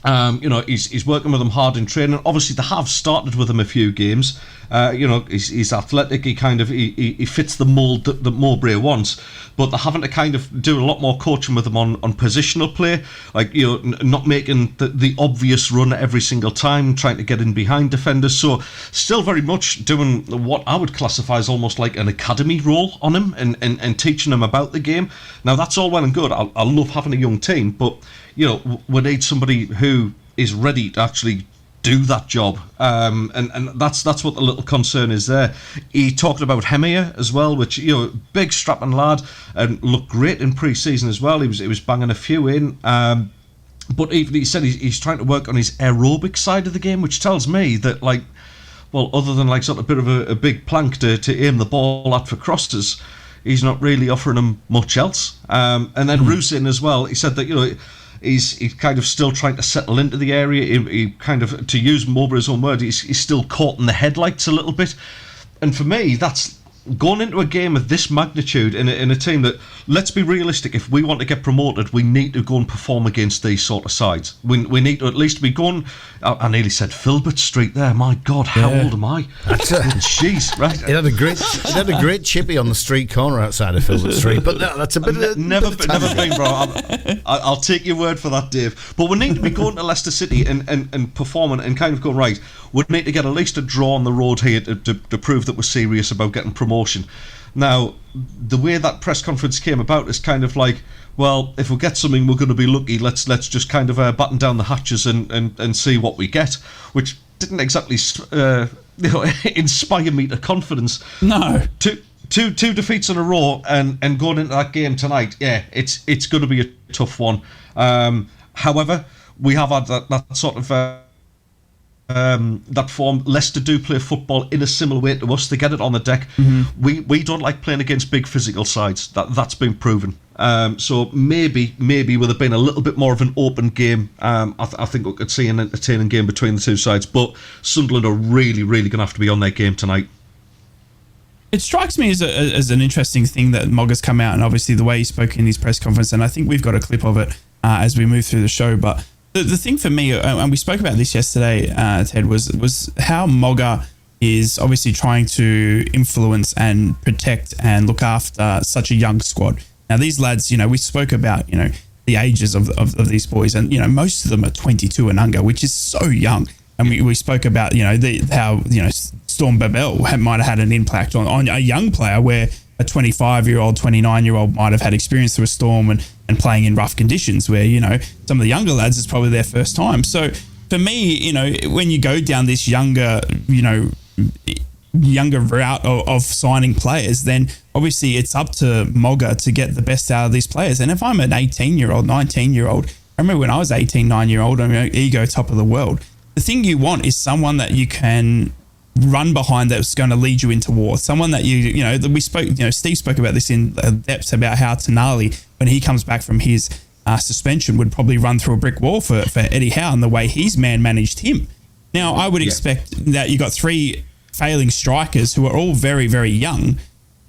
He's working with them hard in training. Obviously, they have started with him a few games. He's athletic. He fits the mould that Mowbray wants. But they're having to kind of do a lot more coaching with him on positional play, like not making the obvious run every single time, trying to get in behind defenders. So still very much doing what I would classify as almost like an academy role on him and teaching him about the game. Now that's all well and good. I love having a young team, but we need somebody who is ready to actually do that job, and that's what the little concern is there. He talked about Hemia as well, which big strapping lad and looked great in pre-season as well. He was banging a few in, but even he said he's trying to work on his aerobic side of the game, which tells me that other than sort of a bit of a big plank to aim the ball at for crosses, he's not really offering him much else. And then Rusin as well, he said that He's kind of still trying to settle into the area. He kind of, to use Mowbray's own word, he's still caught in the headlights a little bit. And for me, that's going into a game of this magnitude in a team that, let's be realistic, if we want to get promoted, we need to go and perform against these sort of sides. We need to at least be going. I nearly said Filbert Street there. My God, how old am I? Jeez, right. It had a great chippy on the street corner outside of Filbert Street, but that's a bit of never been, bro. I'll take your word for that, Dave. But we need to be going to Leicester City and performing and kind of go, right, we need to get at least a draw on the road here to prove that we're serious about getting promotion. Now, the way that press conference came about is kind of like, well, if we get something, we're going to be lucky. Let's just kind of batten down the hatches and see what we get, which didn't exactly inspire me to confidence. No. Two defeats in a row and going into that game tonight, yeah, it's going to be a tough one. However, we have had that sort of that form. Leicester do play football in a similar way to us. They get it on the deck. Mm-hmm. We don't like playing against big physical sides. That's been proven. So maybe with it being a little bit more of an open game, I think we could see an entertaining game between the two sides. But Sunderland are really, really going to have to be on their game tonight. It strikes me as an interesting thing that Mogga's come out, and obviously the way he spoke in his press conference, and I think we've got a clip of it as we move through the show. But the thing for me, and we spoke about this yesterday, Ted, was how Mogga is obviously trying to influence and protect and look after such a young squad. Now, these lads, we spoke about, the ages of these boys, and, most of them are 22 and younger, which is so young. And we spoke about, how Storm Babel might have had an impact on a young player where a 25-year-old, 29-year-old might have had experience through a storm and playing in rough conditions where, some of the younger lads is probably their first time. So for me, when you go down this younger route of signing players, then obviously it's up to Mogga to get the best out of these players. And if I'm an 18-year-old, 19-year-old, I remember when I was 18, 9-year-old, ego top of the world. The thing you want is someone that you can run behind that's going to lead you into war. Someone that we spoke, Steve spoke about this in depth about how Tonali, when he comes back from his suspension, would probably run through a brick wall for Eddie Howe and the way he's managed him. Now, I would expect that you got three failing strikers who are all very, very young,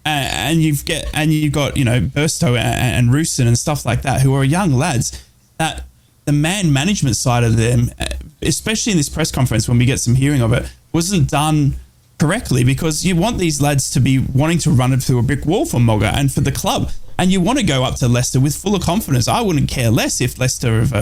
and you've got Burstow and Rusin and stuff like that, who are young lads. That the man management side of them, especially in this press conference when we get some hearing of it, wasn't done correctly, because you want these lads to be wanting to run it through a brick wall for Mogga and for the club, and you want to go up to Leicester with full of confidence. I wouldn't care less if Leicester have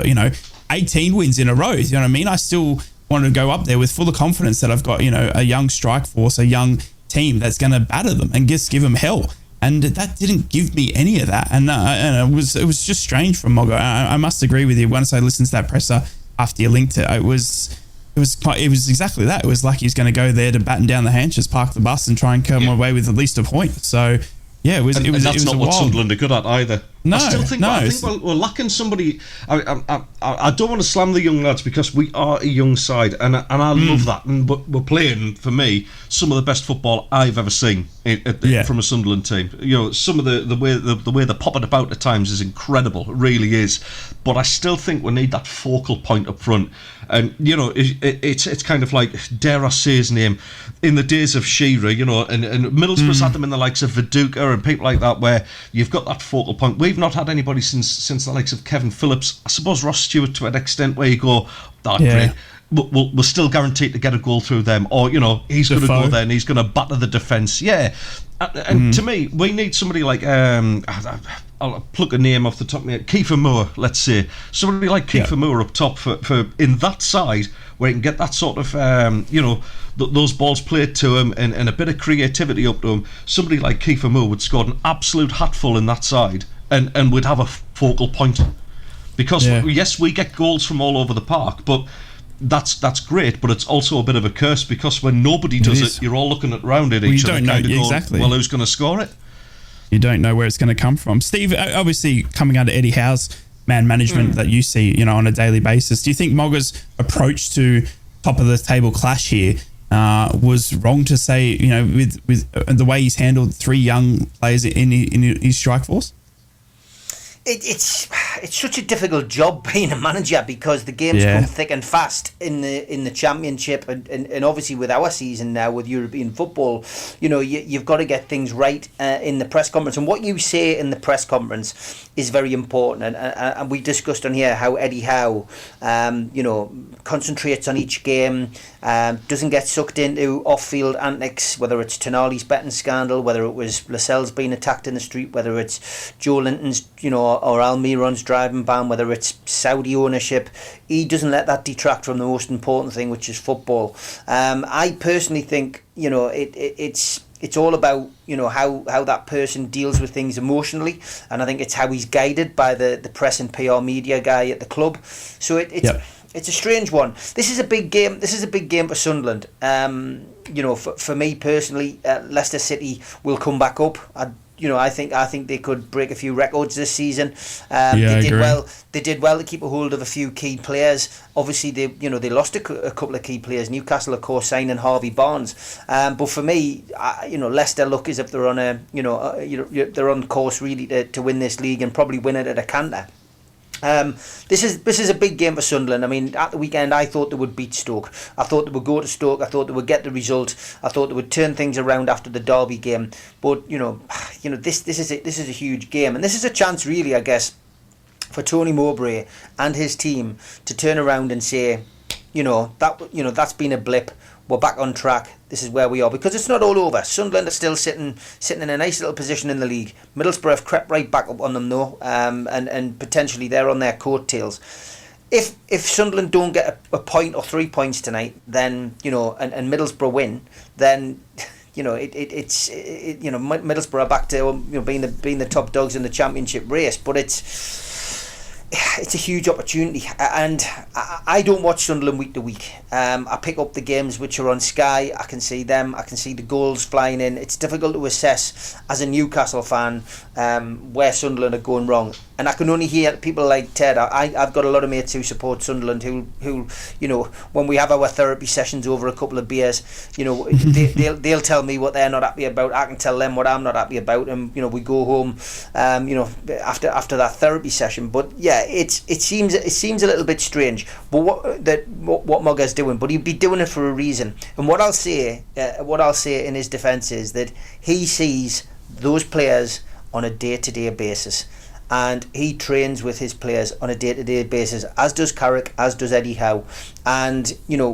18 wins in a row. You know what I mean? I still want to go up there with full of confidence that I've got a young strike force, a young team that's going to batter them and just give them hell. And that didn't give me any of that, and it was just strange from Mogga. I must agree with you. Once I listened to that presser after you linked it, it was exactly that. It was like he was going to go there to batten down the hatches, park the bus, and try and come away with at least a point. So yeah, it was. And that's not what Sunderland are good at either. No, I still think I think we're lacking somebody. I don't want to slam the young lads because we are a young side, and I love that. But we're playing, for me, some of the best football I've ever seen from a Sunderland team. You know, some of the way they're popping about at times is incredible. It really is. But I still think we need that focal point up front. And you know, it's kind of like, dare I say his name, in the days of Shearer, you know, and Middlesbrough's had them in the likes of Viduka and people like that, where you've got that focal point. We've not had anybody since the likes of Kevin Phillips. I suppose Ross Stewart, to an extent, where you go, great, we're still guaranteed to get a goal through them, or you know, he's going to go there and he's going to batter the defence. And to me, we need somebody like I'll pluck a name off the top of my head, Kiefer Moore, let's say. Somebody like Kiefer Moore up top for in that side where he can get that sort of, those balls played to him and a bit of creativity up to him. Somebody like Kiefer Moore would score an absolute hatful in that side and would have a focal point. Because, yes, we get goals from all over the park, but that's great, but it's also a bit of a curse because when nobody does it, you're all looking around at each other kind of going, exactly. Well, who's going to score it? You don't know where it's going to come from. Steve, obviously coming under Eddie Howe's man management that you see, you know, on a daily basis, do you think Mogga's approach to top of the table clash here was wrong to say, you know, with the way he's handled 3 young players in his strike force? It's such a difficult job being a manager because the games come thick and fast in the Championship and obviously with our season now with European football, you know, you've got to get things right in the press conference, and what you say in the press conference is very important, and we discussed on here how Eddie Howe concentrates on each game, doesn't get sucked into off-field antics, whether it's Tonali's betting scandal, whether it was Lascelles being attacked in the street, whether it's Joe Linton's, you know, or Almiron's driving ban, whether it's Saudi ownership. He doesn't let that detract from the most important thing, which is football. I personally think, you know, it's all about, you know, how that person deals with things emotionally, and I think it's how he's guided by the press and PR media guy at the club. So it's a strange one. This is a big game. This is a big game for Sunderland. You know, for me personally, Leicester City will come back up. I think they could break a few records this season. They did well to keep a hold of a few key players. Obviously, they lost a couple of key players. Newcastle, of course, signing Harvey Barnes. But for me, Leicester look as if they're on they're on course really to win this league and probably win it at a canter. This is a big game for Sunderland. I mean, at the weekend, I thought they would beat Stoke. I thought they would go to Stoke. I thought they would get the result. I thought they would turn things around after the Derby game. But this is a huge game, and this is a chance, really, I guess, for Tony Mowbray and his team to turn around and say, that's been a blip. We're back on track. This is where we are, because it's not all over. Sunderland are still sitting in a nice little position in the league. Middlesbrough have crept right back up on them though, and potentially they're on their coattails. If Sunderland don't get a point or 3 points tonight, then and Middlesbrough win, then Middlesbrough are back to being the top dogs in the Championship race. But it's a huge opportunity, and I don't watch Sunderland week to week. I pick up the games which are on Sky. I can see them. I can see the goals flying in. It's difficult to assess as a Newcastle fan where Sunderland are going wrong, and I can only hear people like Ted. I've got a lot of mates who support Sunderland who when we have our therapy sessions over a couple of beers, they'll tell me what they're not happy about. I can tell them what I'm not happy about, and we go home after that therapy session. But yeah, it seems a little bit strange, but what Mogga's doing, but he'd be doing it for a reason. And what I'll say in his defence is that he sees those players on a day-to-day basis, and he trains with his players on a day-to-day basis, as does Carrick, as does Eddie Howe. And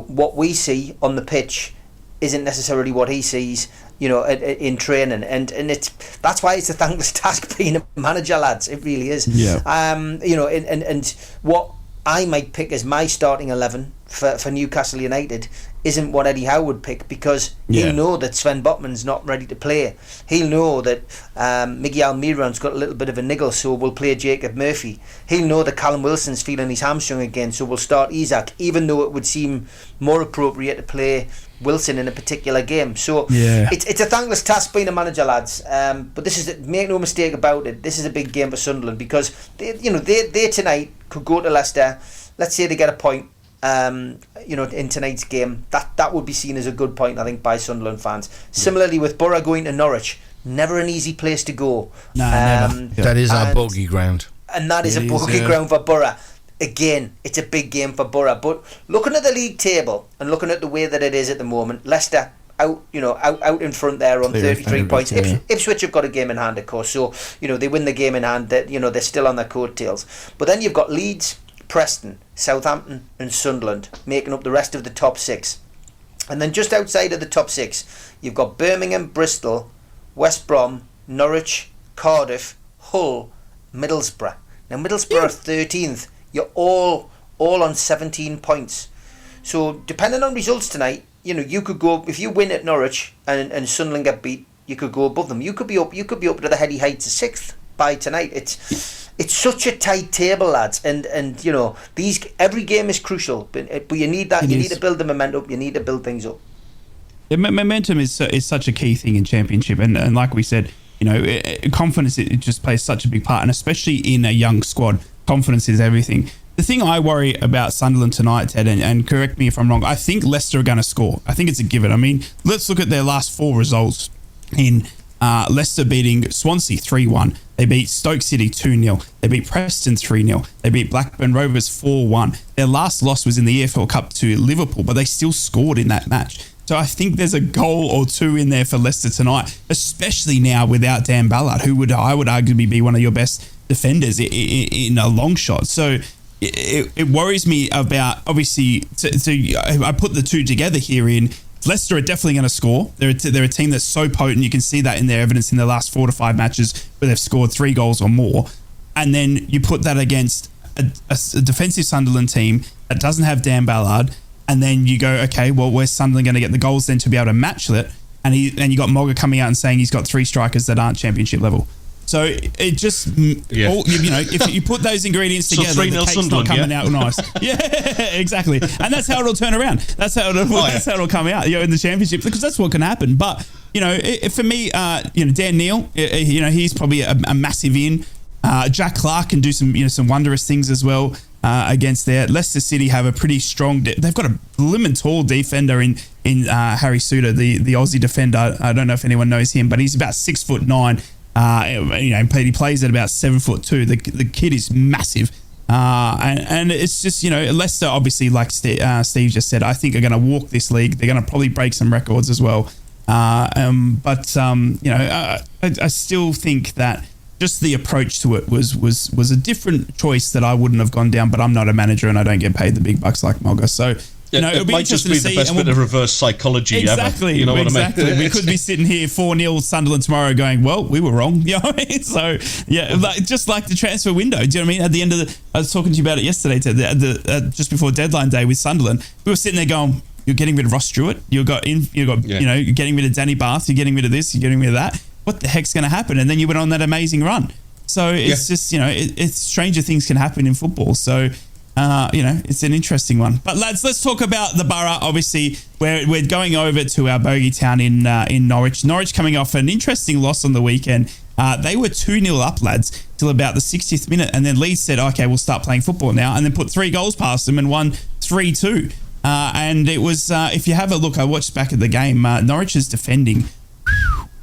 what we see on the pitch isn't necessarily what he sees in training, and that's why it's a thankless task being a manager, lads. It really is. And what I might pick as my starting 11 for Newcastle United isn't what Eddie Howe would pick, because he'll know that Sven Botman's not ready to play. He'll know that Miggy Almiron's got a little bit of a niggle, so we'll play Jacob Murphy. He'll know that Callum Wilson's feeling his hamstring again, so we'll start Isak, even though it would seem more appropriate to play Wilson in a particular game. So Yeah. it's a thankless task being a manager, lads. But make no mistake about it, this is a big game for Sunderland, because they tonight could go to Leicester. Let's say they get a point. In tonight's game, that would be seen as a good point, I think, by Sunderland fans. Similarly, with Boro going to Norwich, never an easy place to go. No, never. Yeah. That is our bogey ground. And that is a bogey ground for Boro. Again, it's a big game for Boro. But looking at the league table and looking at the way that it is at the moment, Leicester out in front there on 33 points. Ipswich have got a game in hand, of course. So they win the game in hand. That they're still on their coattails. But then you've got Leeds, Preston, Southampton and Sunderland making up the rest of the top 6. And then just outside of the top 6, you've got Birmingham, Bristol, West Brom, Norwich, Cardiff, Hull, Middlesbrough. Now Middlesbrough are 13th. You're all on 17 points. So depending on results tonight, you could go, if you win at Norwich and Sunderland get beat, you could go above them. You could be up to the heady heights of 6th by tonight. It's such a tight table, lads, and every game is crucial, but you need that. You need to build the momentum. You need to build things up. Yeah, momentum is such a key thing in Championship, and like we said, confidence, it just plays such a big part, and especially in a young squad, confidence is everything. The thing I worry about Sunderland tonight, Ted, and correct me if I'm wrong, I think Leicester are going to score. I think it's a given. I mean, let's look at their last 4 results in. Leicester beating Swansea 3-1. They beat Stoke City 2-0. They beat Preston 3-0. They beat Blackburn Rovers 4-1. Their last loss was in the EFL Cup to Liverpool, but they still scored in that match. So I think there's a goal or two in there for Leicester tonight, especially now without Dan Ballard, who I would arguably be one of your best defenders in a long shot. So it worries me about, obviously, I put the two together here in Leicester are definitely going to score. They're a team that's so potent. You can see that in their evidence in their last 4 to 5 matches where they've scored 3 goals or more. And then you put that against a defensive Sunderland team that doesn't have Dan Ballard. And then you go, okay, well, where's Sunderland going to get the goals then to be able to match it? And you got Mogga coming out and saying he's got 3 strikers that aren't Championship level. So it just, if you put those ingredients together, the cake's not coming out nice. Yeah, exactly. And that's how it'll turn around. That's how it'll come out, in the Championship, because that's what can happen. But, for me, Dan Neil, he's probably a massive in. Jack Clark can do some wondrous things as well against there. Leicester City have a pretty strong, they've got a blimmin' tall defender in Harry Suter, the Aussie defender. I don't know if anyone knows him, but he's about 6'9". He plays at about 7'2". The kid is massive, and it's just Leicester, obviously, like Steve just said, I think are going to walk this league. They're going to probably break some records as well. I still think that just the approach to it was a different choice that I wouldn't have gone down. But I'm not a manager and I don't get paid the big bucks like Mogga, so. It might just be the best bit of reverse psychology ever. You know what I mean? We could be sitting here 4-0 Sunderland tomorrow going, well, we were wrong. You know what I mean? So, just like the transfer window. Do you know what I mean? At the end of I was talking to you about it yesterday, just before deadline day with Sunderland. We were sitting there going, you're getting rid of Ross Stewart. You're getting rid of Danny Bath. You're getting rid of this. You're getting rid of that. What the heck's going to happen? And then you went on that amazing run. So it's just, it's stranger things can happen in football. So, it's an interesting one. But lads, let's talk about the Borough. Obviously, we're going over to our bogey town in Norwich. Norwich coming off an interesting loss on the weekend. They were 2-0 up, lads, till about the 60th minute, and then Leeds said, "Okay, we'll start playing football now," and then put 3 goals past them and won 3-2. And it was, if you have a look, I watched back at the game. Norwich's defending.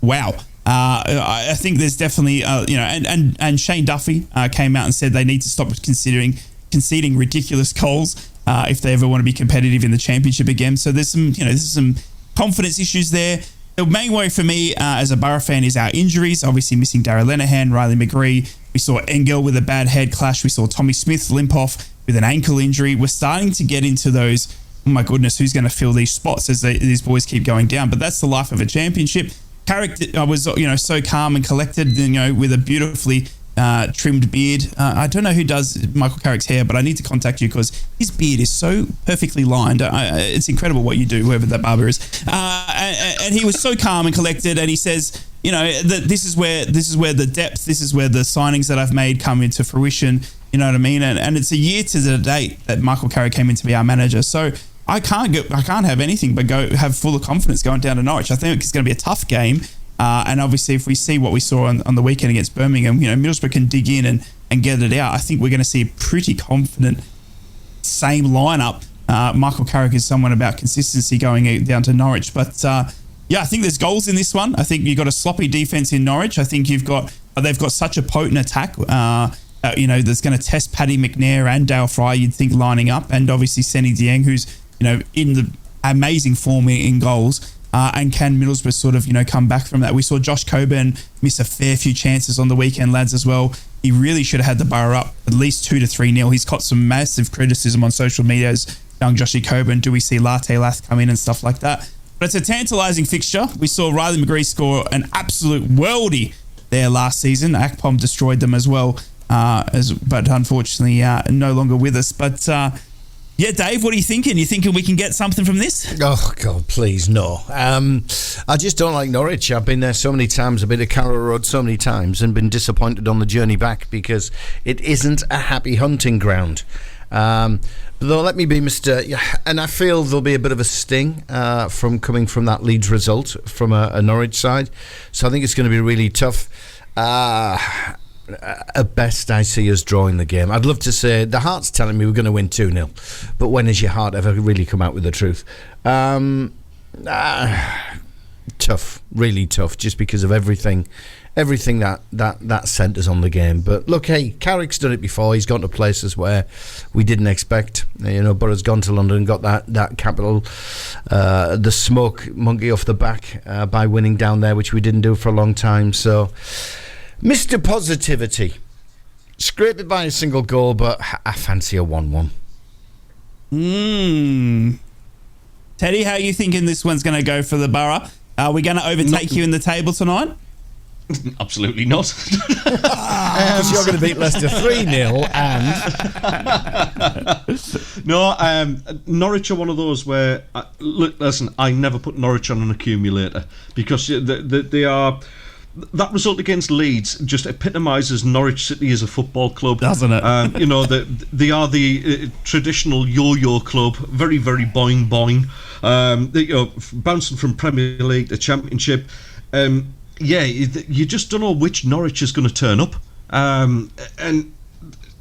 Wow. I think there's definitely, and Shane Duffy came out and said they need to stop conceding ridiculous goals if they ever want to be competitive in the Championship again. So there's some confidence issues there. The main worry for me as a Borough fan is our injuries. Obviously missing Darragh Lenihan, Riley McGree. We saw Engel with a bad head clash. We saw Tommy Smith limp off with an ankle injury. We're starting to get into those, oh my goodness, who's going to fill these spots as these boys keep going down? But that's the life of a Championship. Carrick was so calm and collected, with a beautifully trimmed beard. I don't know who does Michael Carrick's hair, but I need to contact you because his beard is so perfectly lined. It's incredible what you do, whoever that barber is. And he was so calm and collected, and he says, that this is where the depth, this is where the signings that I've made come into fruition. You know what I mean? And it's a year to the date that Michael Carrick came in to be our manager. So I can't have anything but have full of confidence going down to Norwich. I think it's going to be a tough game. And obviously, if we see what we saw on the weekend against Birmingham, Middlesbrough can dig in and get it out. I think we're going to see a pretty confident same lineup. Michael Carrick is someone about consistency going down to Norwich. But, I think there's goals in this one. I think you've got a sloppy defence in Norwich. I think they've got such a potent attack, that's going to test Paddy McNair and Dale Fry, you'd think, lining up. And obviously, Senny Dieng, who's, in the amazing form in goals. And can Middlesbrough sort of, come back from that? We saw Josh Coburn miss a fair few chances on the weekend, lads, as well. He really should have had the Boro up at least 2-3-0. He's got some massive criticism on social media as young Joshy Coburn. Do we see Latte Lath come in and stuff like that? But it's a tantalising fixture. We saw Riley McGree score an absolute worldie there last season. Akpom destroyed them as well, but unfortunately no longer with us. But... Dave, what are you thinking? You thinking we can get something from this? Oh, God, please, no. I just don't like Norwich. I've been there so many times. I've been to Carrow Road so many times and been disappointed on the journey back because it isn't a happy hunting ground. But though, let me be Mr. And I feel there'll be a bit of a sting from coming from that Leeds result from a Norwich side. So I think it's going to be really tough. At best, I see us drawing the game. I'd love to say the heart's telling me we're going to win 2-0, but when has your heart ever really come out with the truth? Tough, really tough, just because of everything that centres on the game. But look, hey, Carrick's done it before. He's gone to places where we didn't expect. Boro's gone to London and got that capital, the smoke monkey off the back by winning down there, which we didn't do for a long time. So. Mr. Positivity. Scraped it by a single goal, but I fancy a 1-1. Teddy, how are you thinking this one's going to go for the Borough? Are we going to overtake you in the table tonight? Absolutely not. Because you're going to beat Leicester 3-0 and... No, Norwich are one of those where... look, listen, I never put Norwich on an accumulator because they are... That result against Leeds just epitomises Norwich City as a football club, doesn't it? They are the traditional yo-yo club, very, very boing boing. Bouncing from Premier League to Championship. You just don't know which Norwich is going to turn up,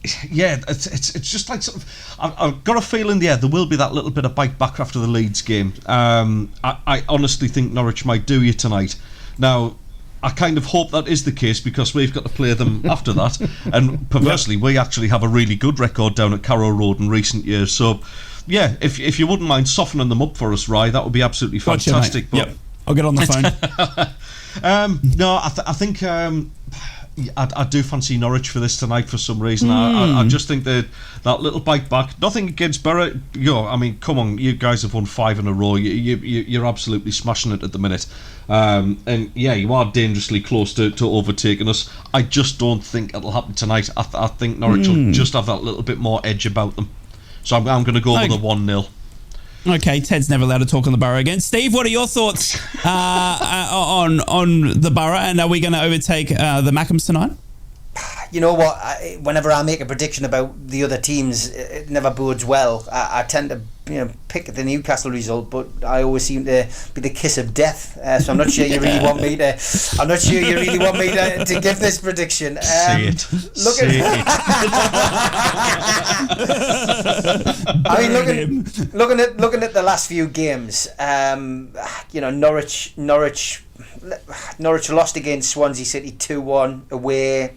it's just like sort of. I've got a feeling, there will be that little bit of bite back after the Leeds game. I honestly think Norwich might do you tonight. Now. I kind of hope that is the case because we've got to play them after that, and perversely we actually have a really good record down at Carrow Road in recent years. So if you wouldn't mind softening them up for us, Rye, that would be absolutely fantastic. Gotcha, yep, I'll get on the phone. I think I do fancy Norwich for this tonight for some reason. I just think that little bite back. Nothing against Boro. Come on, you guys have won 5 in a row. You're absolutely smashing it at the minute. You are dangerously close to overtaking us. I just don't think it'll happen tonight. I think Norwich will just have that little bit more edge about them. So I'm going to go with a 1-0. Okay, Ted's never allowed to talk on the Borough again. Steve, what are your thoughts on the Borough, and are we going to overtake the Mackems tonight? You know what? Whenever I make a prediction about the other teams, it never bodes well. I tend to, pick the Newcastle result, but I always seem to be the kiss of death. So I'm not sure you really want me to. I'm not sure you really want me to give this prediction. Say it. Looking at the last few games, Norwich lost against Swansea City 2-1 away.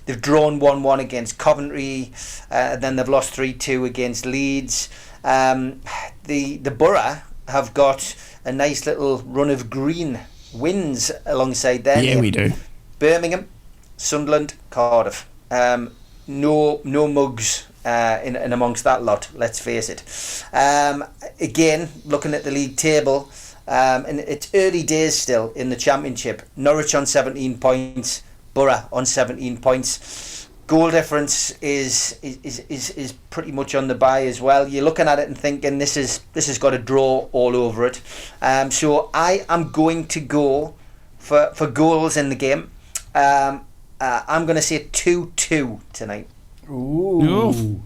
They've drawn 1-1 against Coventry. Then they've lost 3-2 against Leeds. The Borough have got a nice little run of green wins alongside them. Yeah, we do. Birmingham, Sunderland, Cardiff. No mugs in amongst that lot, let's face it. Again, looking at the league table, and it's early days still in the Championship. Norwich on 17 points, Borough on 17 points. Goal difference is pretty much on the bye as well. You're looking at it and thinking this has got a draw all over it. So I am going to go for goals in the game. I'm going to say 2-2 tonight. Ooh.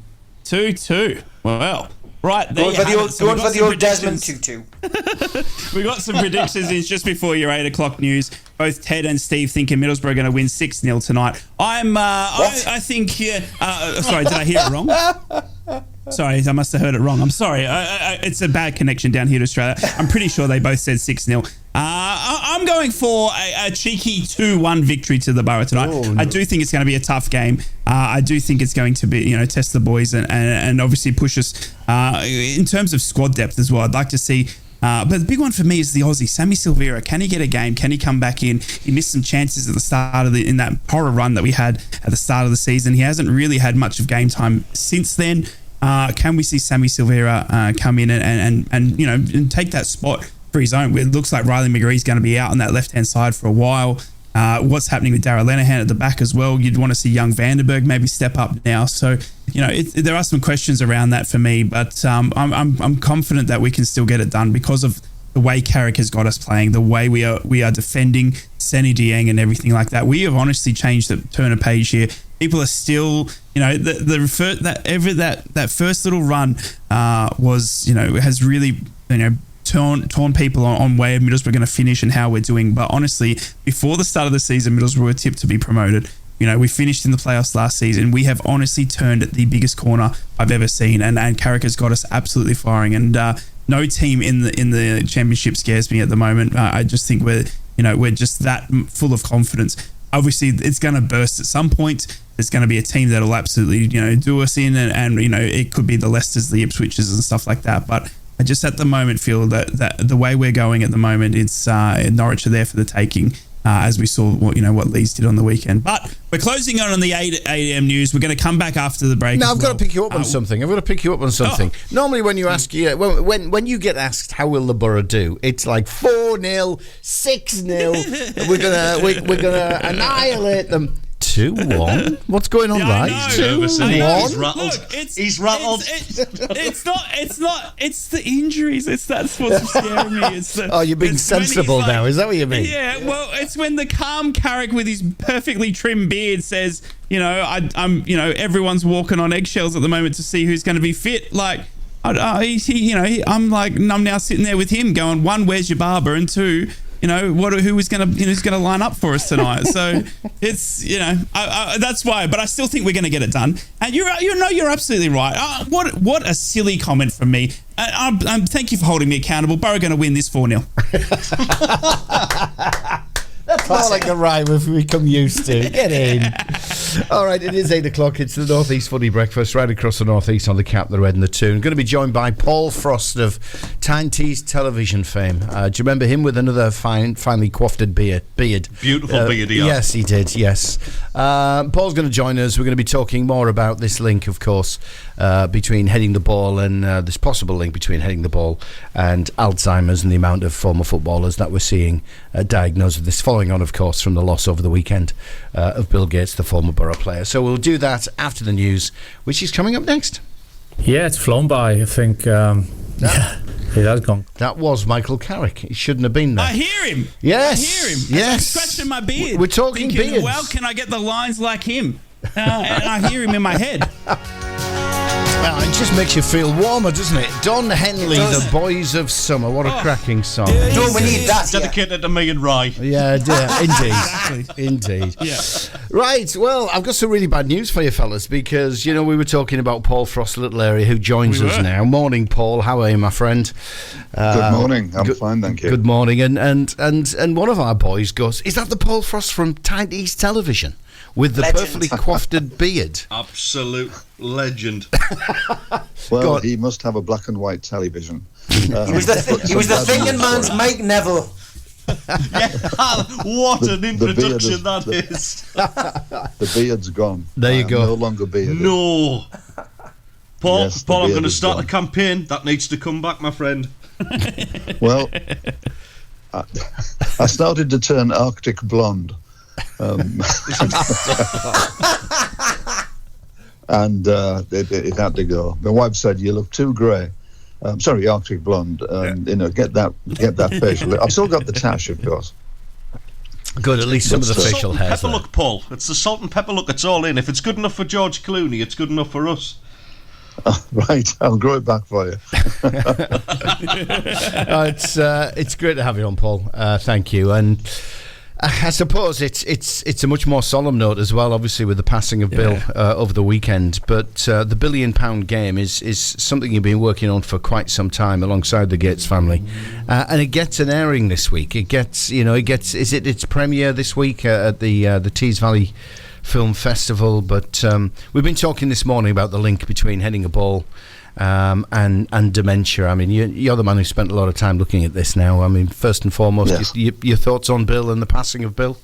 2-2. Well, Right, there Going you for the have old, it. So going we've for got the some old Desmond predictions. Tutu. We got some predictions in just before your 8 o'clock news. Both Ted and Steve thinking Middlesbrough are going to win 6-0 tonight. I think. Sorry, did I hear it wrong? Sorry, I must have heard it wrong. I'm sorry. It's a bad connection down here to Australia. I'm pretty sure they both said 6-0. I'm going for a cheeky 2-1 victory to the Boro tonight. Oh, no. I do think it's going to be a tough game. I do think it's going to be, test the boys and obviously push us in terms of squad depth as well. I'd like to see. But the big one for me is the Aussie, Sammy Silvera. Can he get a game? Can he come back in? He missed some chances at the start of in that horror run that we had at the start of the season. He hasn't really had much of game time since then. Can we see Sammy Silvera come in and take that spot for his own? It looks like Riley McGree's going to be out on that left-hand side for a while. What's happening with Darragh Lenihan at the back as well? You'd want to see young Vandenberg maybe step up now. So, there are some questions around that for me, but I'm confident that we can still get it done because of the way Carrick has got us playing, the way we are defending Seni Dieng and everything like that. We have honestly changed the turn of page here. People are still, that first little run has really, torn people on where Middlesbrough are going to finish and how we're doing. But honestly, before the start of the season, Middlesbrough were tipped to be promoted. We finished in the playoffs last season. We have honestly turned the biggest corner I've ever seen, and Carrick has got us absolutely firing. And no team in the championship scares me at the moment. I just think we're just that full of confidence. Obviously, it's going to burst at some point. There's going to be a team that'll absolutely do us in, and it could be the Leicesters, the Ipswiches, and stuff like that. But I just at the moment feel that the way we're going at the moment, it's Norwich are there for the taking. As we saw what Leeds did on the weekend. But we're closing on the 8 a.m. news. We're going to come back after the break. Now, I've got to pick you up on something. Normally when you ask when you get asked how will the Boro do, it's like 4-0, 6-0. we're gonna annihilate them. 2-1. What's going on, right? 2-1. He's rattled. Look, He's rattled. It's not. It's the injuries. That's what's scaring me. You're being sensible now. Is that what you mean? Yeah. Well, it's when the calm Carrick with his perfectly trimmed beard says, I'm everyone's walking on eggshells at the moment to see who's going to be fit. Like, I'm now sitting there with him going, 1, where's your barber, and 2. Who's going to line up for us tonight? So it's that's why. But I still think we're going to get it done. And you're absolutely right. What a silly comment from me. Thank you for holding me accountable. Boro going to win this 4-0. That's more like a rhyme if we become used to. Get in. All right, it is 8 o'clock. It's the North East Footy Breakfast right across the North East on the Cap, the Red and the Toon. Going to be joined by Paul Frost of Tyne Tees television fame. Do you remember him with another finely coiffed beard? Beautiful beard, yeah. Yes, he did, yes. Paul's going to join us. We're going to be talking more about this link, of course, between heading the ball and this possible link between heading the ball and Alzheimer's and the amount of former footballers that we're seeing diagnosed with this, following on, of course, from the loss over the weekend of Bill Gates, the former Boro player. So we'll do that after the news, which is coming up next. Yeah, it's flown by. I think it has gone. That was Michael Carrick. He shouldn't have been there. I hear him. Yes. I hear him. Yes. I'm scratching my beard. We're talking thinking, beards. well, can I get the lines like him? And I hear him in my head. Well, it just makes you feel warmer, doesn't it? Don Henley, The Boys of Summer. What a cracking song. We need that. Dedicated to me and Rye. Yeah, indeed. Exactly. Indeed. Yeah. Right, well, I've got some really bad news for you fellas, because, we were talking about Paul Frost a little earlier, who joins us now. Morning, Paul. How are you, my friend? Good morning. I'm fine, thank you. Good morning. And one of our boys goes, is that the Paul Frost from Tyne Tees television? With the Legend. perfectly coiffed beard. Absolute legend. Well, he must have a black and white television. He was the thinking man's Mike Neville. What an introduction the beard is. The beard's gone. There you go. No longer bearded. No. Paul, Yes, the I'm beard going to is start gone. a campaign. That needs to come back, my friend. Well, I started to turn Arctic blonde. And it had to go. My wife said, "You look too grey." Sorry, Arctic blonde. Get that facial. I've still got the tash, of course. Good, at least some of the It's the facial salt and hairs. pepper there. look, Paul. It's the salt and pepper look. It's all in. If it's good enough for George Clooney, it's good enough for us. Right, I'll grow it back for you. It's great to have you on, Paul. Thank you. And I suppose it's a much more solemn note as well, obviously, with the passing of Bill over the weekend. But the £1 billion game is something you've been working on for quite some time alongside the Gates family, and it gets an airing this week. Is it its premiere this week at the Tees Valley Film Festival? But we've been talking this morning about the link between heading a ball and dementia. I mean, you're the man who spent a lot of time looking at this now. I mean, first and foremost, yes. your thoughts on Bill and the passing of Bill?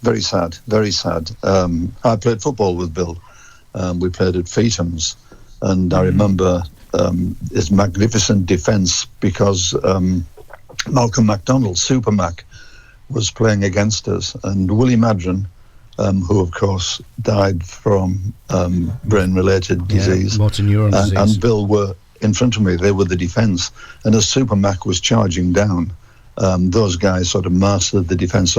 Very sad, very sad. I played football with Bill. We played at Feetham's, and I remember his magnificent defence because Malcolm MacDonald, Super Mac, was playing against us, and Willie Madron, who of course died from brain-related disease, motor neuron disease, and Bill were in front of me. They were the defence, and as Super Mac was charging down, those guys sort of mastered the defence.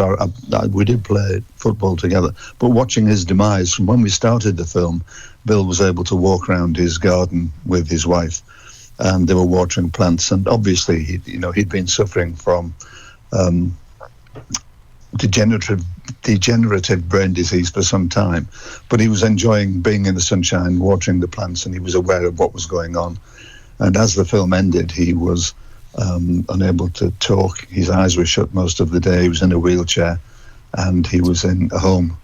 We did play football together, but watching his demise, from when we started the film, Bill was able to walk around his garden with his wife, and they were watering plants, and obviously he'd been suffering from degenerative brain disease for some time, but he was enjoying being in the sunshine, watering the plants, and he was aware of what was going on. And as the film ended, he was unable to talk. His eyes were shut most of the day. He was in a wheelchair, and he was in a home.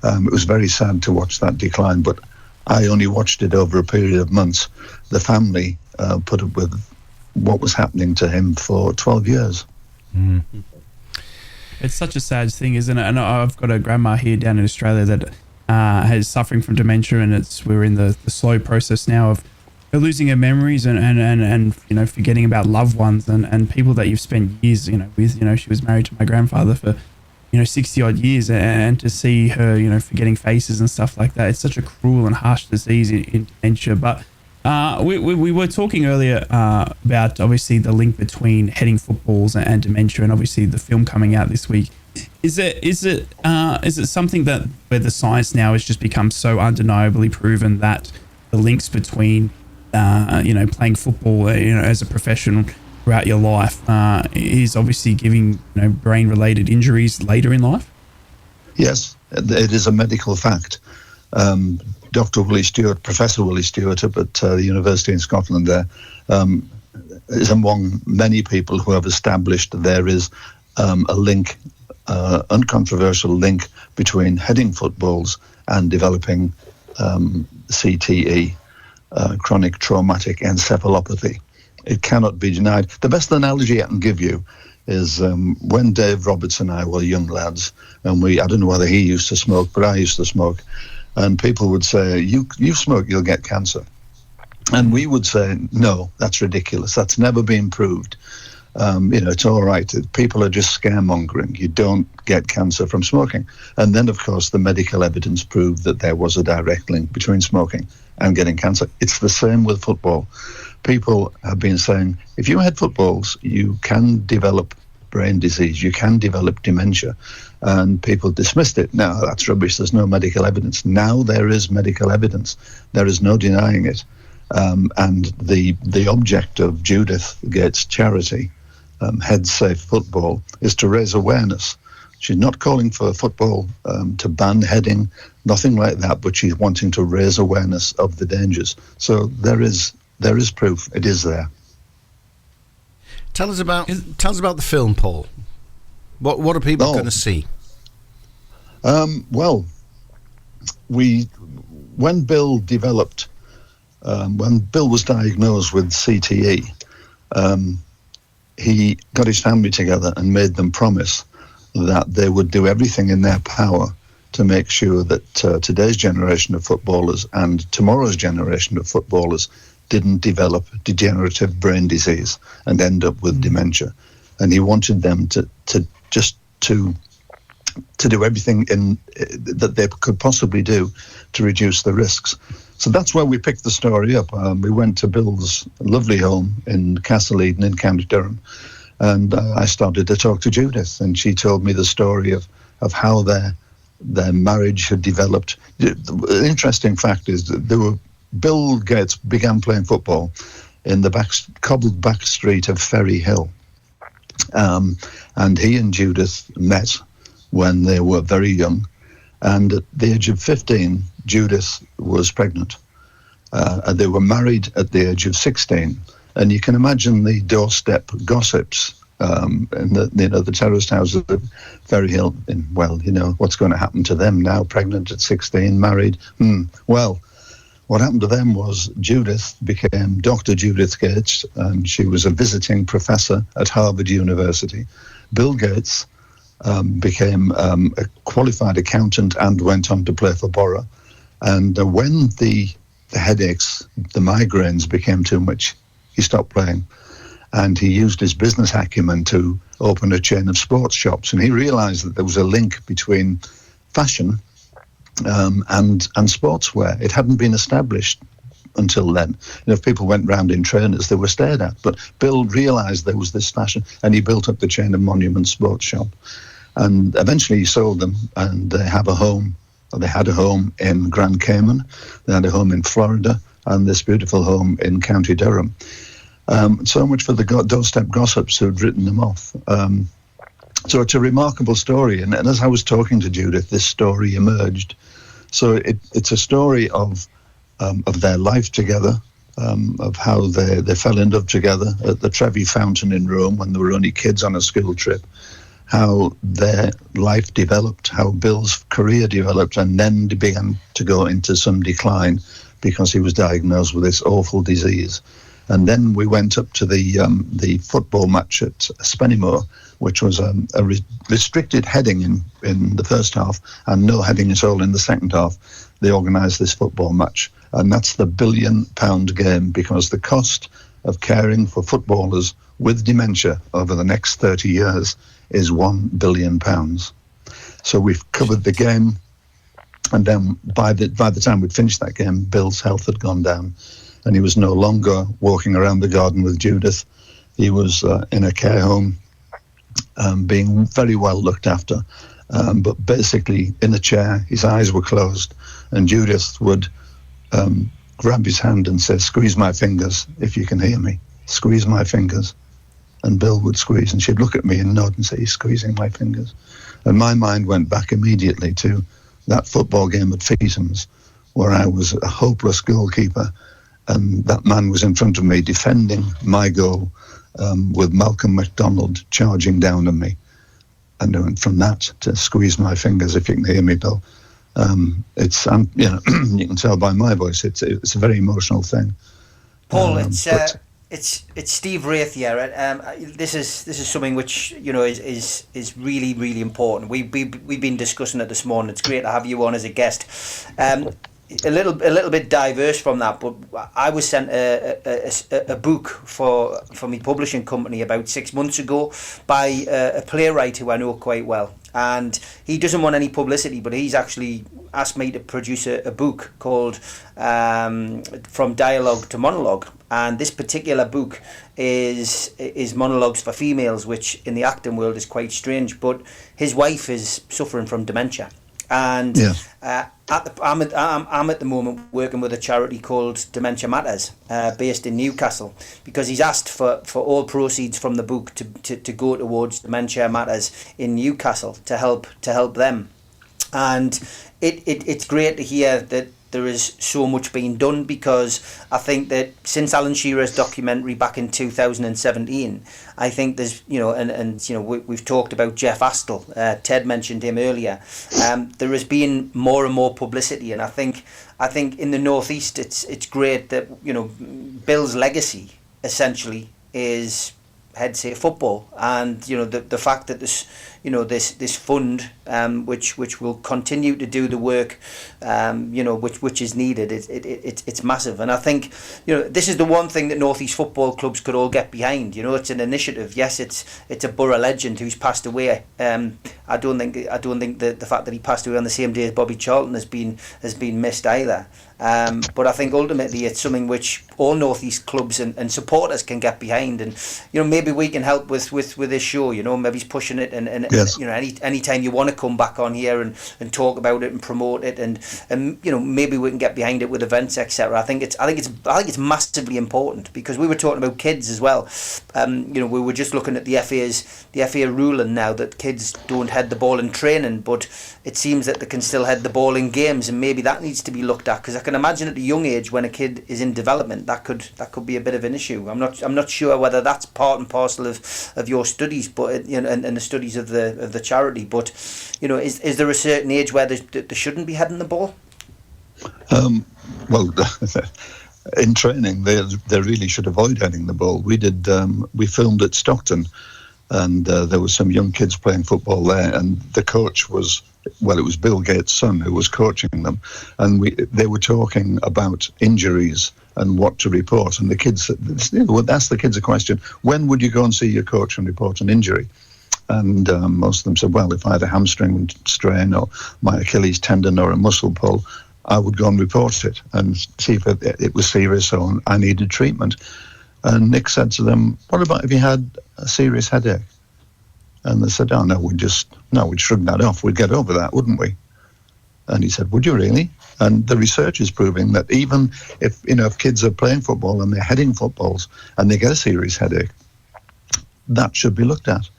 It was very sad to watch that decline, but I only watched it over a period of months. The family put up with what was happening to him for 12 years. Mm. It's such a sad thing, isn't it? And I've got a grandma here down in Australia that is suffering from dementia, and we're in the slow process now of losing her memories and forgetting about loved ones and people that you've spent years with. She was married to my grandfather for 60 odd years, and to see her forgetting faces and stuff like that, it's such a cruel and harsh disease in dementia. But we were talking earlier about obviously the link between heading footballs and dementia, and obviously the film coming out this week. Is it something that where the science now has just become so undeniably proven that the links between playing football as a professional throughout your life is obviously giving brain related injuries later in life? Yes, it is a medical fact. Dr. Willie Stewart, Professor Willie Stewart up at the University in Scotland there, is among many people who have established that there is a link, uncontroversial link between heading footballs and developing CTE, chronic traumatic encephalopathy. It cannot be denied. The best analogy I can give you is when Dave Roberts and I were young lads, and I don't know whether he used to smoke, but I used to smoke. And people would say, you smoke, you'll get cancer. And we would say, no, that's ridiculous. That's never been proved. It's all right. People are just scaremongering. You don't get cancer from smoking. And then, of course, the medical evidence proved that there was a direct link between smoking and getting cancer. It's the same with football. People have been saying, if you head footballs, you can develop brain disease, you can develop dementia, and people dismissed it. Now, that's rubbish. There's no medical evidence. Now there is medical evidence. There is no denying it. And the object of Judith Gates' charity, Head Safe Football, is to raise awareness. She's not calling for football to ban heading, nothing like that, but she's wanting to raise awareness of the dangers. So there is proof. It is there. Tell us about the film, Paul. What are people going to see? Well, when Bill developed, when Bill was diagnosed with CTE, he got his family together and made them promise that they would do everything in their power to make sure that today's generation of footballers and tomorrow's generation of footballers didn't develop degenerative brain disease and end up with dementia. And he wanted them to do everything that they could possibly do to reduce the risks. So that's where we picked the story up. We went to Bill's lovely home in Castle Eden in County Durham, and I started to talk to Judith, and she told me the story of how their marriage had developed. The interesting fact is that Bill Gates began playing football in the cobbled back street of Ferry Hill. And he and Judith met when they were very young. And at the age of 15, Judith was pregnant. They were married at the age of 16. And you can imagine the doorstep gossips in the terraced houses of Ferry Hill. What's going to happen to them now, pregnant at 16, married? Well, what happened to them was Judith became Dr. Judith Gates, and she was a visiting professor at Harvard University. Bill Gates became a qualified accountant and went on to play for Boro. And when the headaches, the migraines became too much, he stopped playing. And he used his business acumen to open a chain of sports shops. And he realized that there was a link between fashion and sportswear. It hadn't been established until then. If people went round in trainers, they were stared at. But Bill realized there was this fashion, and he built up the chain of Monument Sports Shop. And eventually he sold them, and they had a home in Grand Cayman, they had a home in Florida, and this beautiful home in County Durham. So much for the doorstep gossips who'd written them off. So it's a remarkable story, and as I was talking to Judith, this story emerged. So it's a story of their life together, of how they fell in love together at the Trevi Fountain in Rome when they were only kids on a school trip, how their life developed, how Bill's career developed, and then they began to go into some decline because he was diagnosed with this awful disease. And then we went up to the football match at Spennymoor, which was a restricted heading in the first half and no heading at all in the second half. They organised this football match. And that's the £1 billion game, because the cost of caring for footballers with dementia over the next 30 years is £1 billion. So we've covered the game. And then by the time we'd finished that game, Bill's health had gone down. And he was no longer walking around the garden with Judith. He was in a care home, being very well looked after, but basically in a chair. His eyes were closed, and Judith would grab his hand and say, "Squeeze my fingers, if you can hear me. Squeeze my fingers." And Bill would squeeze, and she'd look at me and nod and say, "He's squeezing my fingers." And my mind went back immediately to that football game at Feetham's, where I was a hopeless goalkeeper, and that man was in front of me defending my goal with Malcolm MacDonald charging down on me. And I went from that to "Squeeze my fingers, if you can hear me, Bill." It's you can tell by my voice, it's a very emotional thing. Paul, it's Steve Wraith here. This is something which is really, really important. We've been discussing it this morning. It's great to have you on as a guest. A little bit diverse from that, but I was sent a book for my publishing company about 6 months ago by a playwright who I know quite well, and he doesn't want any publicity, but he's actually asked me to produce a book called From Dialogue to Monologue, and this particular book is monologues for females, which in the acting world is quite strange, but his wife is suffering from dementia. And I'm at the moment working with a charity called Dementia Matters, based in Newcastle, because he's asked for all proceeds from the book to go towards Dementia Matters in Newcastle to help them. And it's great to hear that there is so much being done, because I think that since Alan Shearer's documentary back in 2017, I think there's we've talked about Jeff Astle. Ted mentioned him earlier. There has been more and more publicity, and I think in the Northeast it's great that Bill's legacy essentially is head say football, and the fact that this fund which will continue to do the work which is needed, it's massive. And I think this is the one thing that Northeast football clubs could all get behind. It's an initiative. Yes, it's a Boro legend who's passed away. I don't think the fact that he passed away on the same day as Bobby Charlton has been missed either. But I think ultimately it's something which all Northeast clubs and supporters can get behind, and maybe we can help with this show. Maybe he's pushing it and Yes. You know, anytime you want to come back on here and talk about it and promote it, and you know, maybe we can get behind it with events, etc. I think it's massively important, because we were talking about kids as well. You know, we were just looking at the FA ruling now that kids don't head the ball in training, but it seems that they can still head the ball in games, and maybe that needs to be looked at, because I can imagine at a young age, when a kid is in development, that could be a bit of an issue. I'm not sure whether that's part and parcel of your studies, but you know, and the studies of the charity. But you know, is there a certain age where they shouldn't be heading the ball? Well, in training, they really should avoid heading the ball. We filmed at Stockton, and there was some young kids playing football there, and the coach was Bill Gates' son who was coaching them, and they were talking about injuries and what to report, and the kids would ask the kids a question: when would you go and see your coach and report an injury? And most of them said, well, if I had a hamstring strain or my Achilles tendon or a muscle pull, I would go and report it and see if it was serious or I needed treatment. And Nick said to them, what about if you had a serious headache? And they said, oh, no, we'd shrug that off. We'd get over that, wouldn't we? And he said, would you really? And the research is proving that even if kids are playing football and they're heading footballs and they get a serious headache, that should be looked at.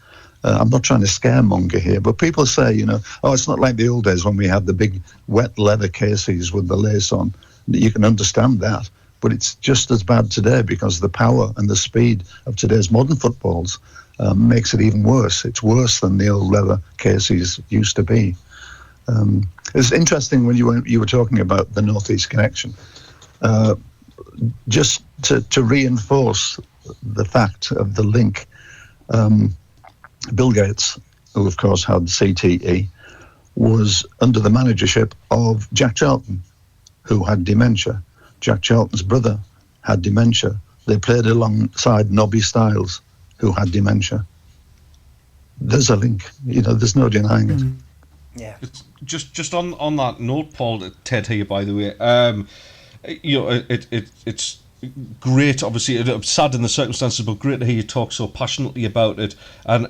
I'm not trying to scaremonger here, but people say, it's not like the old days when we had the big wet leather cases with the lace on. You can understand that, but it's just as bad today, because the power and the speed of today's modern footballs makes it even worse. It's worse than the old leather cases used to be. It's interesting when you were talking about the North East connection. Just to reinforce the fact of the link, Bill Gates, who of course had CTE, was under the managership of Jack Charlton, who had dementia. Jack Charlton's brother had dementia. They played alongside Nobby Stiles, who had dementia. There's a link. There's no denying it. Yeah. It's just on that note, Paul, Ted here, by the way. It's great, obviously, it's sad in the circumstances, but great to hear you talk so passionately about it. And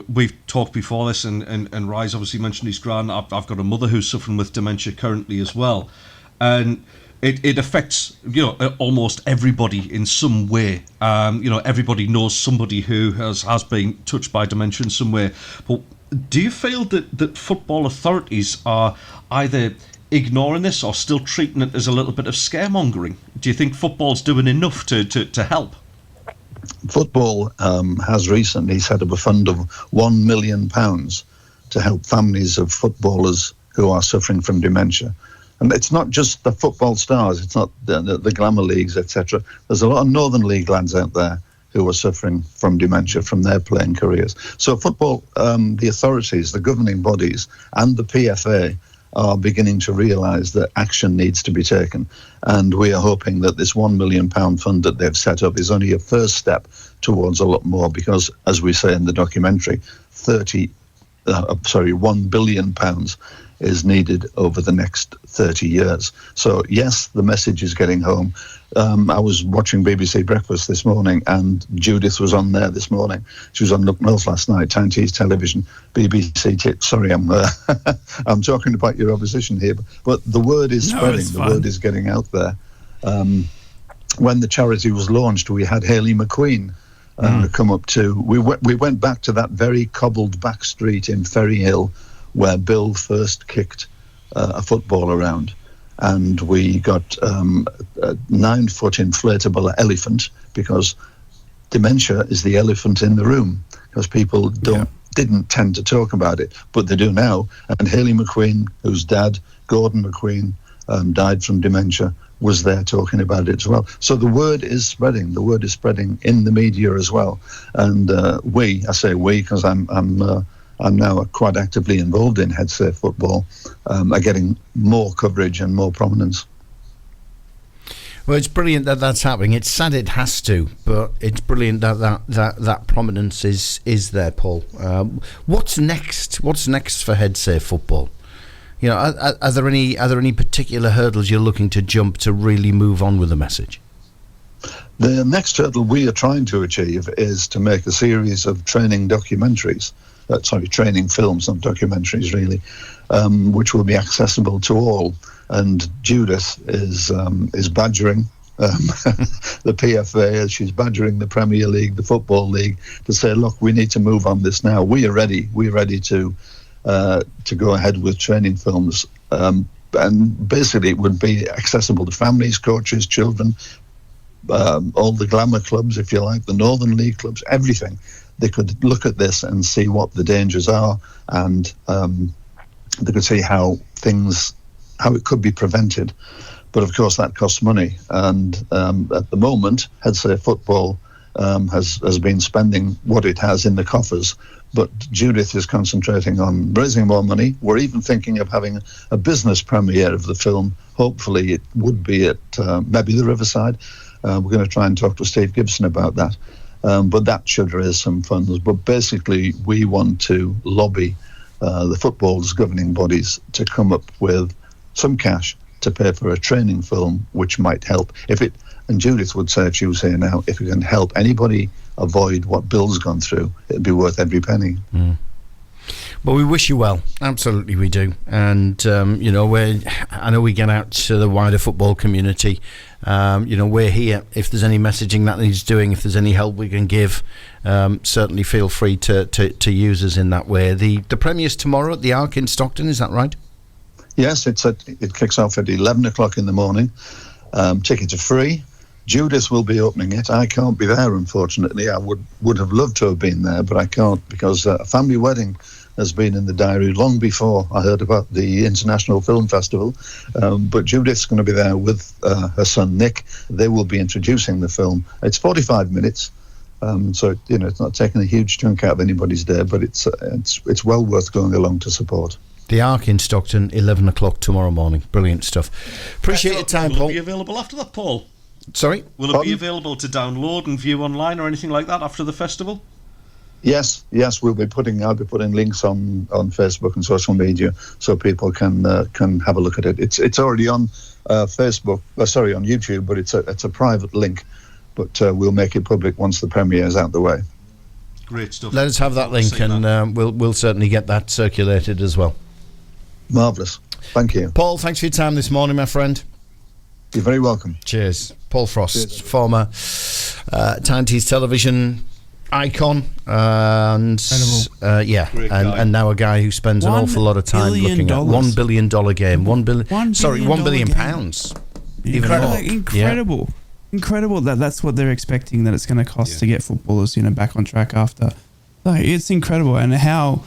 we've talked before this, and Rise obviously mentioned his gran. I've got a mother who's suffering with dementia currently as well, and it affects almost everybody in some way. Everybody knows somebody who has been touched by dementia in some way. But do you feel that football authorities are either ignoring this or still treating it as a little bit of scaremongering? Do you think football's doing enough to help? Football has recently set up a fund of £1 million to help families of footballers who are suffering from dementia. And it's not just the football stars, it's not the glamour leagues, etc. There's a lot of Northern League lads out there who are suffering from dementia from their playing careers. So football, the authorities, the governing bodies and the PFA are beginning to realise that action needs to be taken. And we are hoping that this £1 million fund that they've set up is only a first step towards a lot more, because, as we say in the documentary, £1 billion is needed over the next 30 years. So, yes, the message is getting home. I was watching BBC Breakfast this morning, and Judith was on there this morning. She was on Look North last night, Tyne's television, BBC. Sorry, I'm talking about your opposition here, but the word is spreading. The word is getting out there. When the charity was launched, we had Hayley McQueen come up to. We went back to that very cobbled back street in Ferry Hill, where Bill first kicked a football around. And we got a 9-foot inflatable elephant, because dementia is the elephant in the room, because people didn't tend to talk about it, but they do now. And Hayley McQueen, whose dad, Gordon McQueen, died from dementia, was there talking about it as well. So the word is spreading. The word is spreading in the media as well. And I say we because I'm now quite actively involved in Head Safe Football, are getting more coverage and more prominence. Well, it's brilliant that that's happening. It's sad it has to, but it's brilliant that prominence is there, Paul. What's next? What's next for Head Safe Football? Are there any particular hurdles you're looking to jump to really move on with the message? The next hurdle we are trying to achieve is to make a series of training documentaries training films, not documentaries really, which will be accessible to all. And Judith is badgering the PFA, she's badgering the Premier League, the Football League, to say, look, we need to move on this now. We are ready. We're ready to go ahead with training films. And basically, it would be accessible to families, coaches, children, all the glamour clubs, if you like, the Northern League clubs, everything. They could look at this and see what the dangers are, and they could see how it could be prevented. But of course, that costs money. And at the moment, I'd say football has been spending what it has in the coffers. But Judith is concentrating on raising more money. We're even thinking of having a business premiere of the film. Hopefully, it would be at maybe the Riverside. We're going to try and talk to Steve Gibson about that. But that should raise some funds. But basically, we want to lobby the football's governing bodies to come up with some cash to pay for a training film, which might help. And Judith would say, if she was here now, if it can help anybody avoid what Bill's gone through, it'd be worth every penny. Well, we wish you well. Absolutely, we do. And, I know we get out to the wider football community. We're here. If there's any messaging that needs doing, if there's any help we can give, certainly feel free to use us in that way. The premiere's tomorrow at the Ark in Stockton, is that right? Yes, it kicks off at 11 o'clock in the morning. Tickets are free. Judith will be opening it. I can't be there, unfortunately. I would have loved to have been there, but I can't, because a family wedding has been in the diary long before I heard about the International Film Festival. But Judith's going to be there with her son Nick. They will be introducing the film. It's 45 minutes, so it's not taking a huge chunk out of anybody's day, but it's well worth going along to support. The Ark in Stockton, 11 o'clock tomorrow morning. Brilliant stuff. Appreciate your time, Paul. Will it be available after that, Paul? Sorry? Will it be available to download and view online or anything like that after the festival? Yes, I'll be putting links on Facebook and social media so people can have a look at it. It's already on Facebook, on YouTube, but it's a private link. But we'll make it public once the premiere is out the way. Great stuff. Let us have that link, and we'll certainly get that circulated as well. Marvellous. Thank you. Paul, thanks for your time this morning, my friend. You're very welcome. Cheers. Paul Frost, former Times television icon, and now a guy who spends an awful lot of time looking at $1 billion game. £1 billion pounds. Incredible. Incredible that's what they're expecting that it's going to cost to get footballers, back on track after. Like, it's incredible, and how,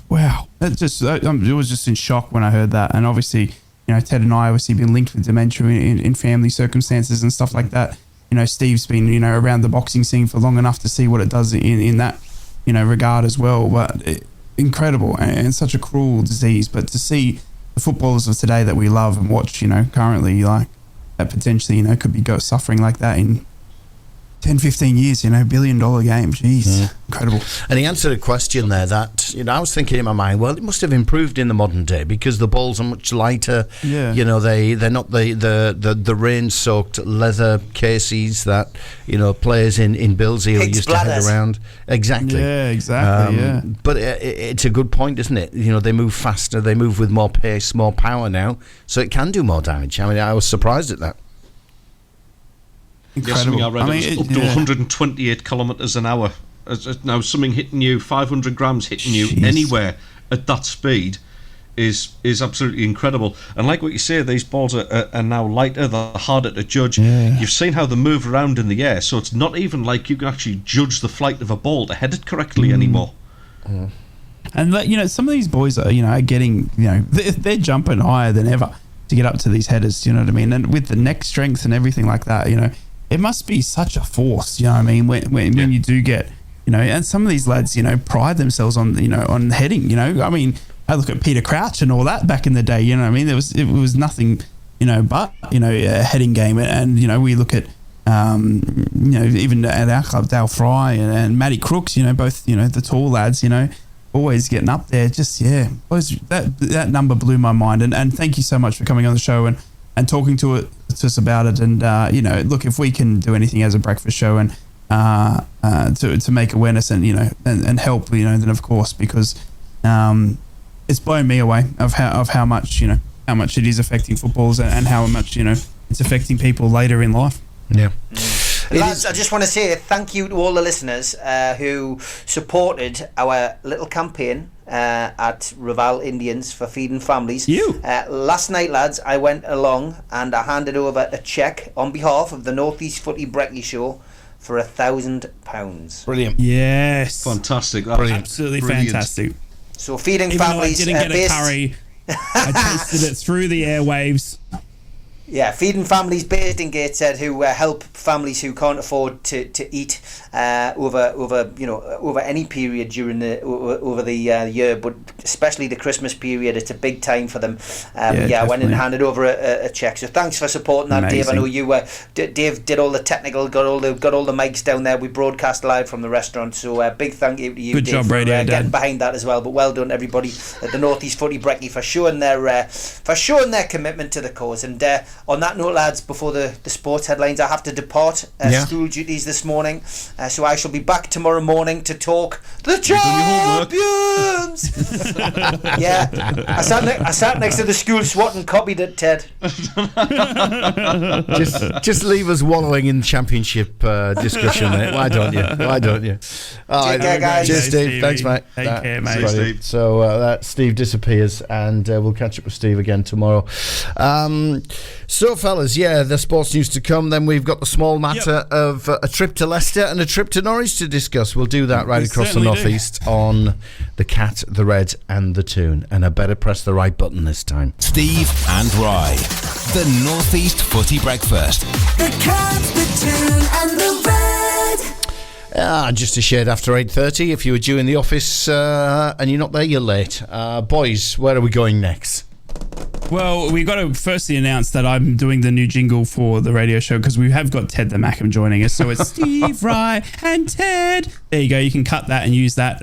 wow. I was just in shock when I heard that, and obviously, Ted and I obviously been linked with dementia in family circumstances and stuff like that. Steve's been, around the boxing scene for long enough to see what it does in that, regard as well. But incredible and such a cruel disease. But to see the footballers of today that we love and watch, currently, like, that potentially, could be suffering like that in 10, 15 years, $1 billion game. Jeez, incredible. And he answered a question there that, I was thinking in my mind, well, it must have improved in the modern day because the balls are much lighter. Yeah. They're not the rain-soaked leather cases that, players in Billsy used to head around. Exactly. Yeah, exactly, But it's a good point, isn't it? They move faster, they move with more pace, more power now, so it can do more damage. I mean, I was surprised at that. Incredible. Yes, I read it was up to 128 kilometres an hour. Now, something hitting you, 500 grams hitting you anywhere at that speed is absolutely incredible. And like what you say, these balls are now lighter, they're harder to judge. Yeah. You've seen how they move around in the air, so it's not even like you can actually judge the flight of a ball to head it correctly anymore. And some of these boys are getting, they're jumping higher than ever to get up to these headers, you know what I mean? And with the neck strength and everything like that, it must be such a force, when you do get, and some of these lads, pride themselves on, on heading, I mean, I look at Peter Crouch and all that back in the day, I mean, it was nothing, but, a heading game. And, we look at, even at our club, Dale Fry and Matty Crooks, both, the tall lads, always getting up there. Just, that number blew my mind. And thank you so much for coming on the show and talking to us about it. And, look, if we can do anything as a breakfast show and to make awareness and and help, then of course, because it's blown me away of how much it is affecting footballers and how much it's affecting people later in life. Yeah. Lads, I just want to say thank you to all the listeners who supported our little campaign at Raval Indians for feeding families. Last night, lads, I went along and I handed over a cheque on behalf of the North East Footy Brekky Show for £1,000. Brilliant. Yes. Fantastic. Brilliant. Absolutely Brilliant. fantastic. So feeding Even families. though I didn't get a curry, I tasted it through the airwaves. Yeah, feeding families based in Gateshead who help families who can't afford to eat over any period during the year, but especially the Christmas period. It's a big time for them. I went and handed over a cheque. So thanks for supporting that, Amazing. Dave. I know you Dave did all the technical, got all the mics down there. We broadcast live from the restaurant. So big thank you to you, Good Dave, job, for Radio Dad. getting behind that as well. But well done, everybody at the North East Footy Brekky for showing their commitment to the cause. And on that note, lads, before the sports headlines, I have to depart school duties this morning, so I shall be back tomorrow morning to talk the champions. I sat next to the school SWAT and copied it, Ted. just leave us wallowing in championship discussion, mate. Why don't you? All right, Take care, guys. Cheers, Steve. Thanks, mate. Take care, mate. Brilliant. Steve. So that Steve disappears, and we'll catch up with Steve again tomorrow. So, fellas, the sports news to come. Then we've got the small matter of a trip to Leicester and a trip to Norwich to discuss. We'll do that right across the North East on the Cat, the Red, and the Toon. And I better press the right button this time. Steve and Rye, the North East Footy Breakfast. The Cat, the Toon, and the Red. Just a shade after 8:30. If you were due in the office and you're not there, you're late. Boys, where are we going next? Well, we got to firstly announce that I'm doing the new jingle for the radio show because we have got Ted the Mackham joining us. So it's Steve, Rye, and Ted. There you go. You can cut that and use that.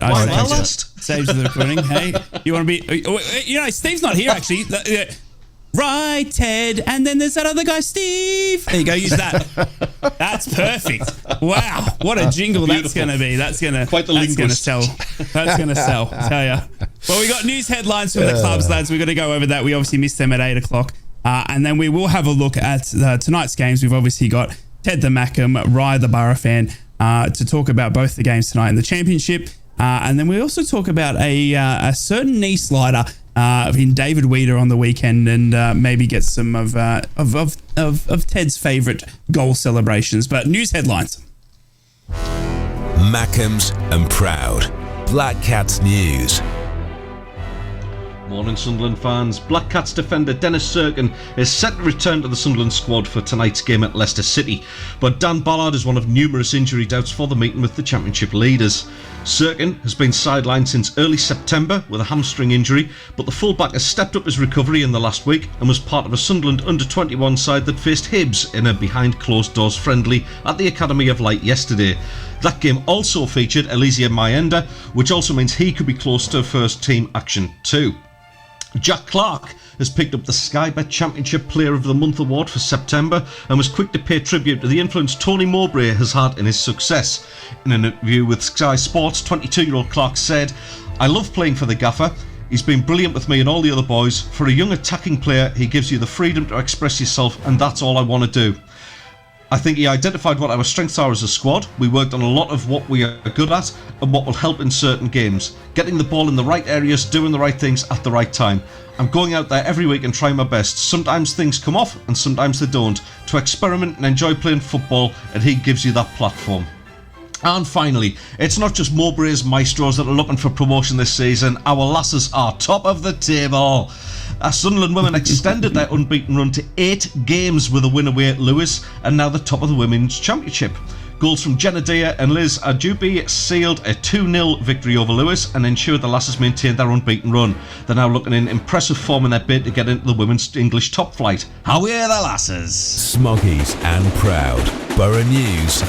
Saves the recording. Hey, you want to be? Steve's not here actually. Rye, Ted, and then there's that other guy, Steve. There you go. Use that. That's perfect. Wow, what a jingle that's going to be. That's going to sell. That's going to sell. I tell you. Well, we got news headlines from the clubs, lads. We've got to go over that. We obviously missed them at 8 o'clock. And then we will have a look at tonight's games. We've obviously got Ted the Mackham, Rye the Boro fan, to talk about both the games tonight in the Championship. And then we also talk about a certain knee slider in David Weeder on the weekend, and maybe get some of Ted's favourite goal celebrations. But news headlines. Mackhams and Proud. Black Cats News. Morning, Sunderland fans. Black Cats defender Dennis Serkin is set to return to the Sunderland squad for tonight's game at Leicester City, but Dan Ballard is one of numerous injury doubts for the meeting with the Championship leaders. Serkin has been sidelined since early September with a hamstring injury, but the fullback has stepped up his recovery in the last week and was part of a Sunderland under-21 side that faced Hibs in a behind-closed-doors friendly at the Academy of Light yesterday. That game also featured Elysia Mayenda, which also means he could be close to first-team action too. Jack Clark has picked up the Sky Bet Championship Player of the Month award for September and was quick to pay tribute to the influence Tony Mowbray has had in his success. In an interview with Sky Sports, 22-year-old Clark said, "I love playing for the gaffer. He's been brilliant with me and all the other boys. For a young attacking player, he gives you the freedom to express yourself, and that's all I want to do. I think he identified what our strengths are as a squad. We worked on a lot of what we are good at and what will help in certain games. Getting the ball in the right areas, doing the right things at the right time. I'm going out there every week and trying my best. Sometimes things come off and sometimes they don't. To experiment and enjoy playing football, and he gives you that platform." And finally, it's not just Mowbray's maestros that are looking for promotion this season. Our lasses are top of the table. Sunderland women extended their unbeaten run to 8 games with a win away at Lewis, and now the top of the Women's Championship. Goals from Jenna Deer and Liz Ajubi sealed a 2-0 victory over Lewis and ensured the lasses maintained their unbeaten run. They're now looking in impressive form in their bid to get into the women's English top flight. How are the lasses? Smoggies and Proud. Boro News.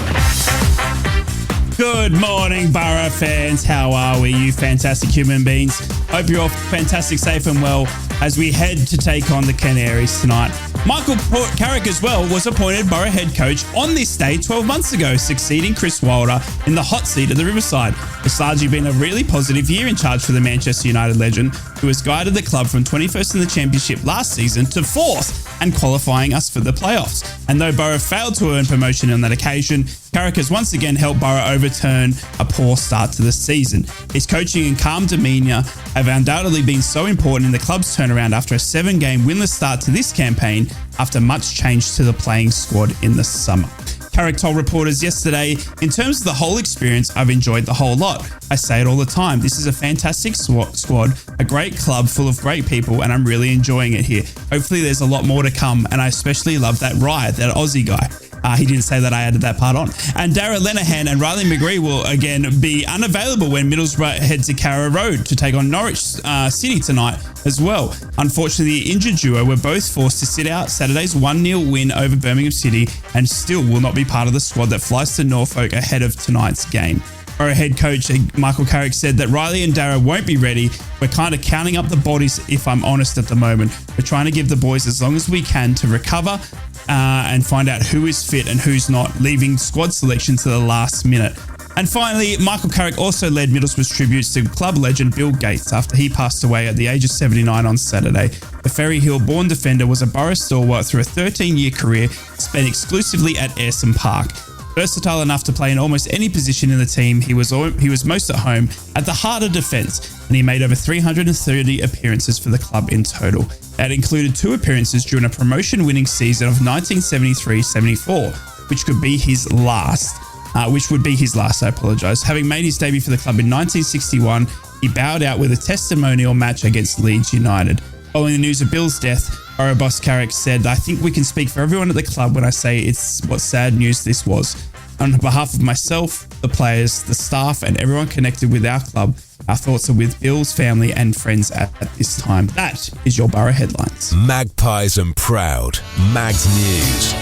Good morning, Boro fans. How are we, you fantastic human beings? Hope you're all fantastic, safe and well. as we head to take on the Canaries tonight. Michael Carrick as well was appointed Boro head coach on this day 12 months ago, succeeding Chris Wilder in the hot seat at the Riverside. It's largely been a really positive year in charge for the Manchester United legend, who has guided the club from 21st in the Championship last season to 4th and qualifying us for the playoffs. And though Boro failed to earn promotion on that occasion, Carrick has once again helped Boro overturn a poor start to the season. His coaching and calm demeanour have undoubtedly been so important in the club's turnaround after a 7-game winless start to this campaign after much change to the playing squad in the summer. Carrick told reporters yesterday, "In terms of the whole experience, I've enjoyed the whole lot. I say it all the time. This is a fantastic squad, a great club full of great people, and I'm really enjoying it here. Hopefully there's a lot more to come, and I especially love that Ryan, that Aussie guy." He didn't say that, I added that part on. And Darragh Lenihan and Riley McGree will again be unavailable when Middlesbrough head to Carrow Road to take on Norwich City tonight as well. Unfortunately, the injured duo were both forced to sit out Saturday's 1-0 win over Birmingham City and still will not be part of the squad that flies to Norfolk ahead of tonight's game. Boro head coach Michael Carrick said that Riley and Darragh won't be ready. We're kind of counting up the bodies, if I'm honest, at the moment. We're trying to give the boys as long as we can to recover and find out who is fit and who's not, leaving squad selection to the last minute. And finally, Michael Carrick also led Middlesbrough's tributes to club legend Bill Gates after he passed away at the age of 79 on Saturday. The Ferry Hill-born defender was a Boro stalwart through a 13-year career spent exclusively at Ayresome Park. Versatile enough to play in almost any position in the team, he was most at home at the heart of defence, and he made over 330 appearances for the club in total. That included 2 appearances during a promotion-winning season of 1973-74, which would be his last. Having made his debut for the club in 1961, he bowed out with a testimonial match against Leeds United. Following the news of Bill's death, Boro boss Carrick said, "I think we can speak for everyone at the club when I say it's what sad news this was. On behalf of myself, the players, the staff, and everyone connected with our club, our thoughts are with Bill's family and friends at this time." That is your Boro headlines. Magpies and proud. Mags News.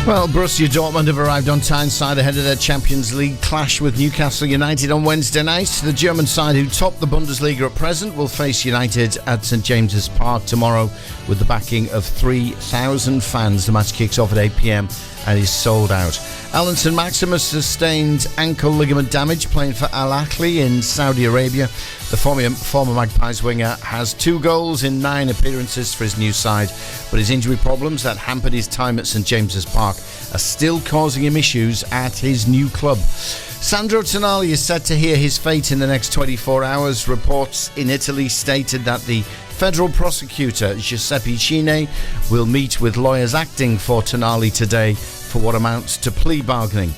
Well, Borussia Dortmund have arrived on Tyneside ahead of their Champions League clash with Newcastle United on Wednesday night. The German side, who top the Bundesliga at present, will face United at St James's Park tomorrow with the backing of 3,000 fans. The match kicks off at 8 p.m. and is sold out. Alanson Maximus sustained ankle ligament damage playing for Al Ahly in Saudi Arabia. The former Magpies winger has 2 goals in 9 appearances for his new side, but his injury problems that hampered his time at St James's Park are still causing him issues at his new club. Sandro Tonali is set to hear his fate in the next 24 hours. Reports in Italy stated that the federal prosecutor Giuseppe Cine will meet with lawyers acting for Tonali today for what amounts to plea bargaining.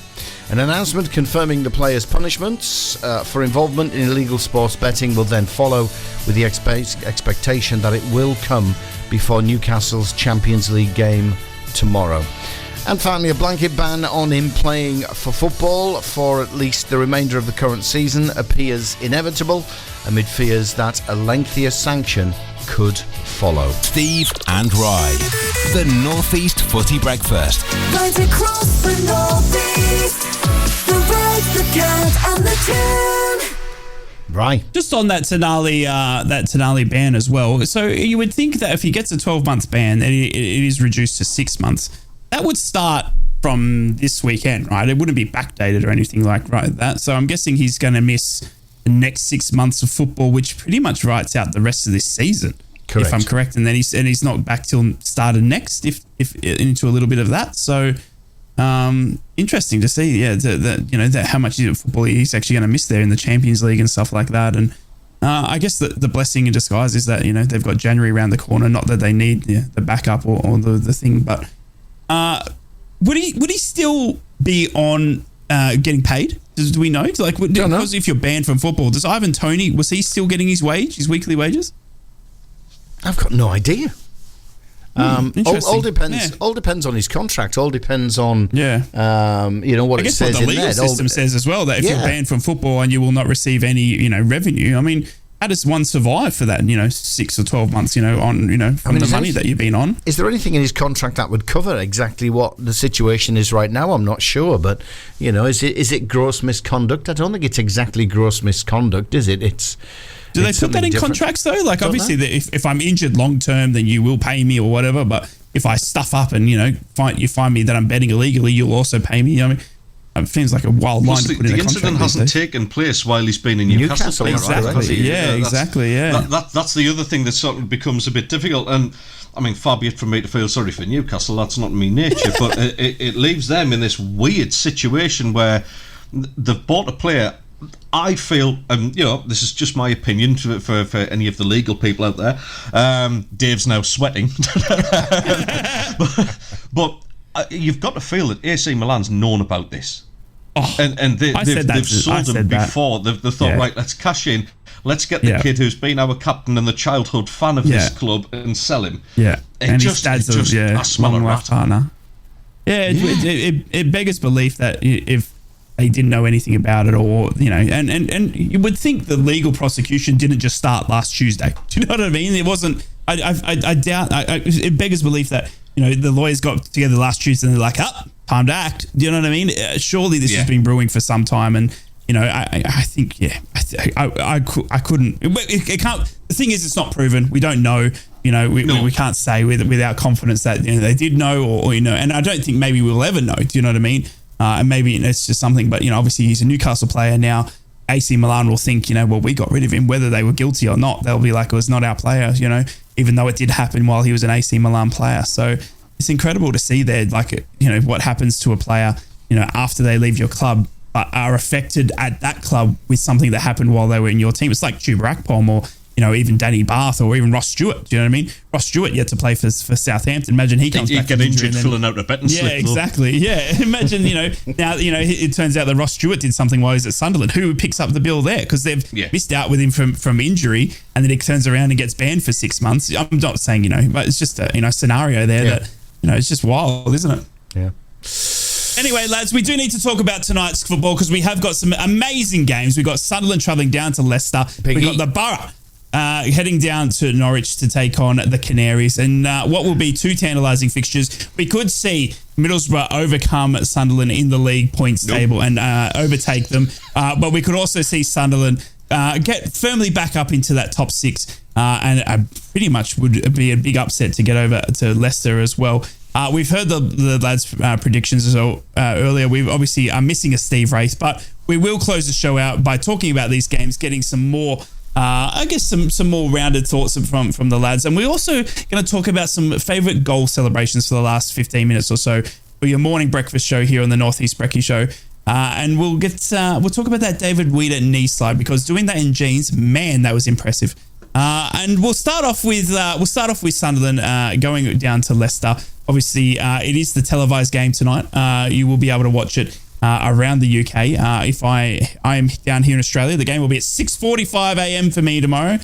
An announcement confirming the players' punishments for involvement in illegal sports betting will then follow, with the expectation that it will come before Newcastle's Champions League game tomorrow. And finally, a blanket ban on him playing for football for at least the remainder of the current season appears inevitable amid fears that a lengthier sanction could follow. Steve and Rye. The North East Footy Breakfast. Right across the Northeast, the red, the count and the tune. Right. Just on that Tonali ban as well. So you would think that if he gets a 12-month ban, it is reduced to 6 months. That would start from this weekend, right? It wouldn't be backdated or anything like that. So I'm guessing he's going to miss the next 6 months of football, which pretty much writes out the rest of this season. Correct. If I'm correct, and then he's not back till start of next, if into a little bit of that. So interesting to see, that how much football he's actually going to miss there in the Champions League and stuff like that. And I guess the blessing in disguise is that they've got January around the corner. Not that they need the backup or the thing, but would he still be on getting paid? Do we know? Because if you're banned from football, does Ivan Toney, was he still getting his weekly wages? I've got no idea. All depends. Yeah. All depends on his contract. All depends on what I guess it says what the legal system says as well, that if you're banned from football and you will not receive any revenue. I mean, how does one survive for that? 6 or 12 months. From the money that you've been on. Is there anything in his contract that would cover exactly what the situation is right now? I'm not sure, but is it gross misconduct? I don't think it's exactly gross misconduct, is it? It's Do they put that in contracts though? Like, obviously, if I'm injured long term, then you will pay me or whatever. But if I stuff up and you find me that I'm betting illegally, you'll also pay me. I mean, it seems like a wild line to put in a contract. The incident hasn't taken place while he's been in Newcastle. Exactly. Yeah. That's the other thing that sort of becomes a bit difficult. And I mean, far be it from me to feel sorry for Newcastle. That's not me nature. But it leaves them in this weird situation where they've bought a player. I feel, this is just my opinion for any of the legal people out there. Dave's now sweating. but you've got to feel that AC Milan's known about this. And they've sold him before. They've thought, right, let's cash in. Let's get the kid who's been our captain and the childhood fan of this club and sell him. Yeah. And his dad's a smell of rat. Partner. Yeah, it beggars belief that if they didn't know anything about it, or and you would think the legal prosecution didn't just start last Tuesday. Do you know what I mean? It wasn't. I doubt. It beggars belief that the lawyers got together last Tuesday and they're like, time to act. Do you know what I mean? Surely this has been brewing for some time, and I think I couldn't. It can't. The thing is, it's not proven. We don't know. We can't say without confidence that they did know, or and I don't think maybe we'll ever know. Do you know what I mean? And maybe it's just something, but obviously he's a Newcastle player now. AC Milan will think, well, we got rid of him, whether they were guilty or not. They'll be like, it was not our player, even though it did happen while he was an AC Milan player. So it's incredible to see there, like, what happens to a player, after they leave your club, but are affected at that club with something that happened while they were in your team. It's like Chuba Akpom or even Danny Bath or even Ross Stewart. Do you know what I mean? Ross Stewart yet to play for Southampton. Imagine he comes back get injured filling out a betting slip. Yeah, exactly. Yeah, imagine now it turns out that Ross Stewart did something while he's at Sunderland. Who picks up the bill there? Because they've missed out with him from injury, and then he turns around and gets banned for 6 months. I'm not saying but it's just a scenario there that it's just wild, isn't it? Yeah. Anyway, lads, we do need to talk about tonight's football because we have got some amazing games. We've got Sunderland travelling down to Leicester. We've got the Boro heading down to Norwich to take on the Canaries. And what will be two tantalising fixtures. We could see Middlesbrough overcome Sunderland in the league points table and overtake them. But we could also see Sunderland get firmly back up into that top six. And pretty much would be a big upset to get over to Leicester as well. We've heard the lads' predictions earlier. We obviously are missing a Steve Wraith, but we will close the show out by talking about these games, getting some more, some more rounded thoughts from the lads. And we're also going to talk about some favourite goal celebrations for the last 15 minutes or so for your morning breakfast show here on the Northeast Brekky Show. And we'll talk about that David Weeder knee slide, because doing that in jeans, man, that was impressive. And we'll start off with Sunderland going down to Leicester. Obviously, it is the televised game tonight. You will be able to watch it around the UK. If I am down here in Australia, the game will be at 6:45 a.m. for me tomorrow.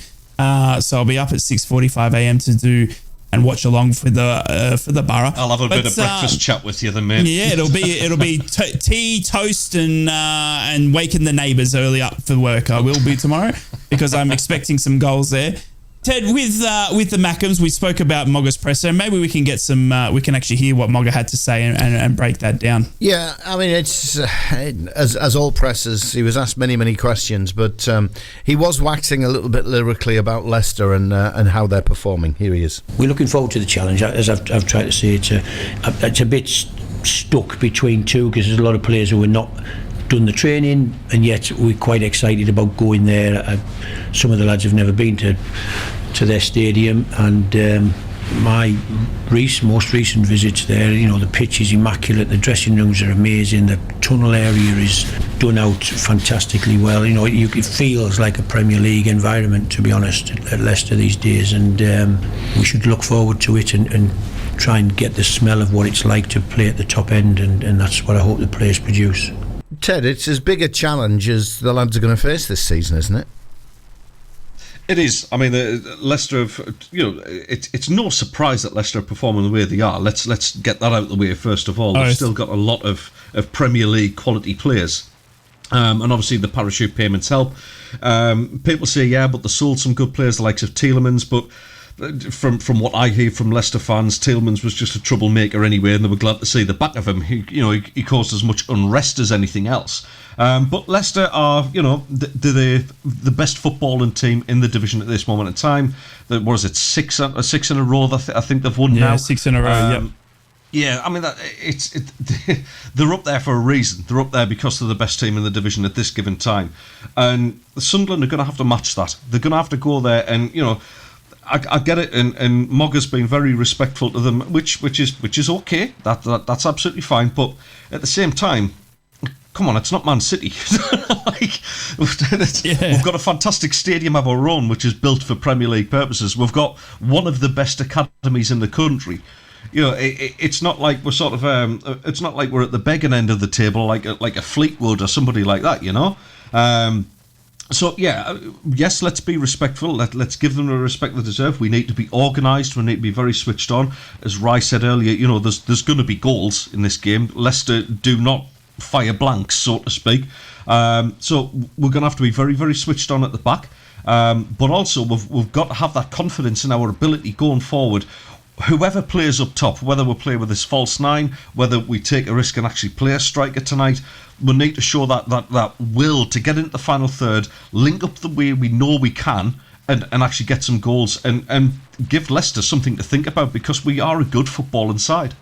So I'll be up at 6:45 a.m. to do and watch along for the Boro. I'll have a bit of breakfast chat with you then, mate. Yeah, it'll be tea, toast, and waking the neighbours early up for work. I will be tomorrow because I'm expecting some goals there. Ted, with the Mackems, we spoke about Mogga's presser. Maybe we can get some. We can actually hear what Mogga had to say and break that down. Yeah, I mean, it's as all pressers, he was asked many questions, but he was waxing a little bit lyrically about Leicester and how they're performing. Here he is. We're looking forward to the challenge. As I've tried to say, it's a bit stuck between two, because there's a lot of players who are not done the training, and yet we're quite excited about going there. Some of the lads have never been to their stadium, and my most recent visits there, the pitch is immaculate, the dressing rooms are amazing, the tunnel area is done out fantastically well. It feels like a Premier League environment, to be honest, at Leicester these days, and we should look forward to it and try and get the smell of what it's like to play at the top end, and that's what I hope the players produce. Ted, it's as big a challenge as the lads are going to face this season, isn't it? It is. I mean, Leicester have, it's no surprise that Leicester are performing the way they are. Let's get that out of the way first of all. They've still got a lot of Premier League quality players. And obviously the parachute payments help. People say, but they sold some good players, the likes of Tielemans, but from what I hear from Leicester fans, Tielemans was just a troublemaker anyway, and they were glad to see the back of him. He caused as much unrest as anything else. But Leicester are, they're the best footballing team in the division at this moment in time. What is it, six in a row? I think they've won now. 6 in a row. Yep. Yeah, I mean, they're up there for a reason. They're up there because they're the best team in the division at this given time. And Sunderland are going to have to match that. They're going to have to go there and, I get it, and Mogga's been very respectful to them, which is okay. That's absolutely fine. But at the same time, come on, it's not Man City. We've got a fantastic stadium of our own, which is built for Premier League purposes. We've got one of the best academies in the country. It's not like we're sort of. It's not like we're at the begging end of the table, like a Fleetwood or somebody like that. So yes, let's be respectful. Let's give them the respect they deserve. We need to be organised. We need to be very switched on. As Rai said earlier, there's going to be goals in this game. Leicester do not fire blanks, so to speak. So we're going to have to be very, very switched on at the back. But also we've got to have that confidence in our ability going forward. Whoever plays up top, whether we play with this false nine, whether we take a risk and actually play a striker tonight, we need to show that will to get into the final third, link up the way we know we can, and actually get some goals and give Leicester something to think about, because we are a good footballing side.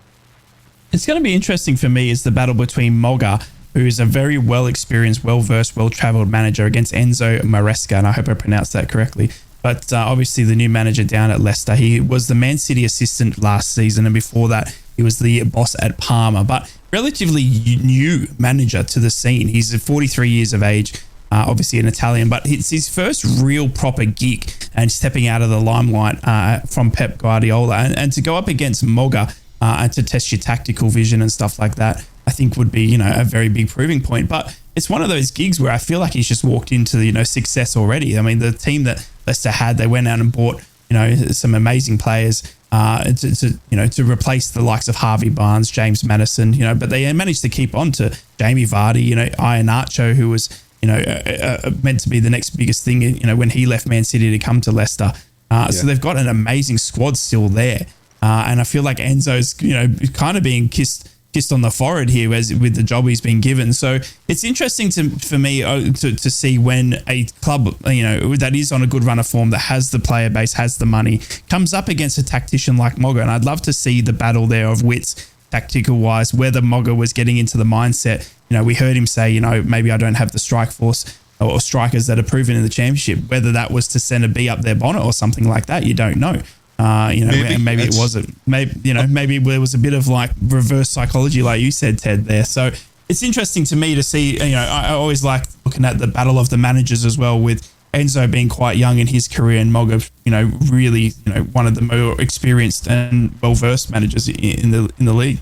It's going to be interesting for me is the battle between Mogga, who is a very well-experienced, well-versed, well-travelled manager, against Enzo Maresca, and I hope I pronounced that correctly. But obviously the new manager down at Leicester, he was the Man City assistant last season, and before that he was the boss at Parma, but relatively new manager to the scene. He's 43 years of age, obviously an Italian, but it's his first real proper gig and stepping out of the limelight from Pep Guardiola. And to go up against Mogga and to test your tactical vision and stuff like that, I think would be, a very big proving point. But it's one of those gigs where I feel like he's just walked into, success already. I mean, the team that Leicester had, they went out and bought, some amazing players to replace the likes of Harvey Barnes, James Maddison, but they managed to keep on to Jamie Vardy, Iheanacho, who was, meant to be the next biggest thing, when he left Man City to come to Leicester. So they've got an amazing squad still there. And I feel like Enzo's, kind of being kissed on the forehead here with the job he's been given. So it's interesting for me to see when a club, that is on a good run of form, that has the player base, has the money, comes up against a tactician like Mogga. And I'd love to see the battle there of wits, tactical wise, whether Mogga was getting into the mindset. We heard him say, maybe I don't have the strike force or strikers that are proven in the championship, whether that was to send a bee up their bonnet or something like that. You don't know. Maybe it wasn't. Maybe there was a bit of like reverse psychology, like you said, Ted, there. So it's interesting to me to see. I always like looking at the battle of the managers as well, with Enzo being quite young in his career and Mogga, really, one of the more experienced and well-versed managers in the league.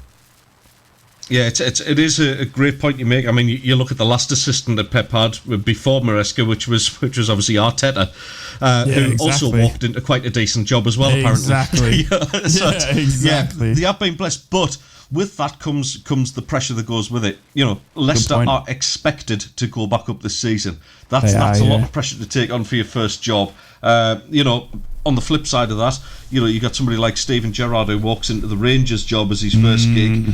Yeah, it is a great point you make. I mean, you look at the last assistant that Pep had before Maresca, which was obviously Arteta, who also walked into quite a decent job as well, apparently. Exactly. They have been blessed, but with that comes the pressure that goes with it. Leicester are expected to go back up this season. That's a lot of pressure to take on for your first job. On the flip side of that, you got somebody like Steven Gerrard who walks into the Rangers job as his first gig,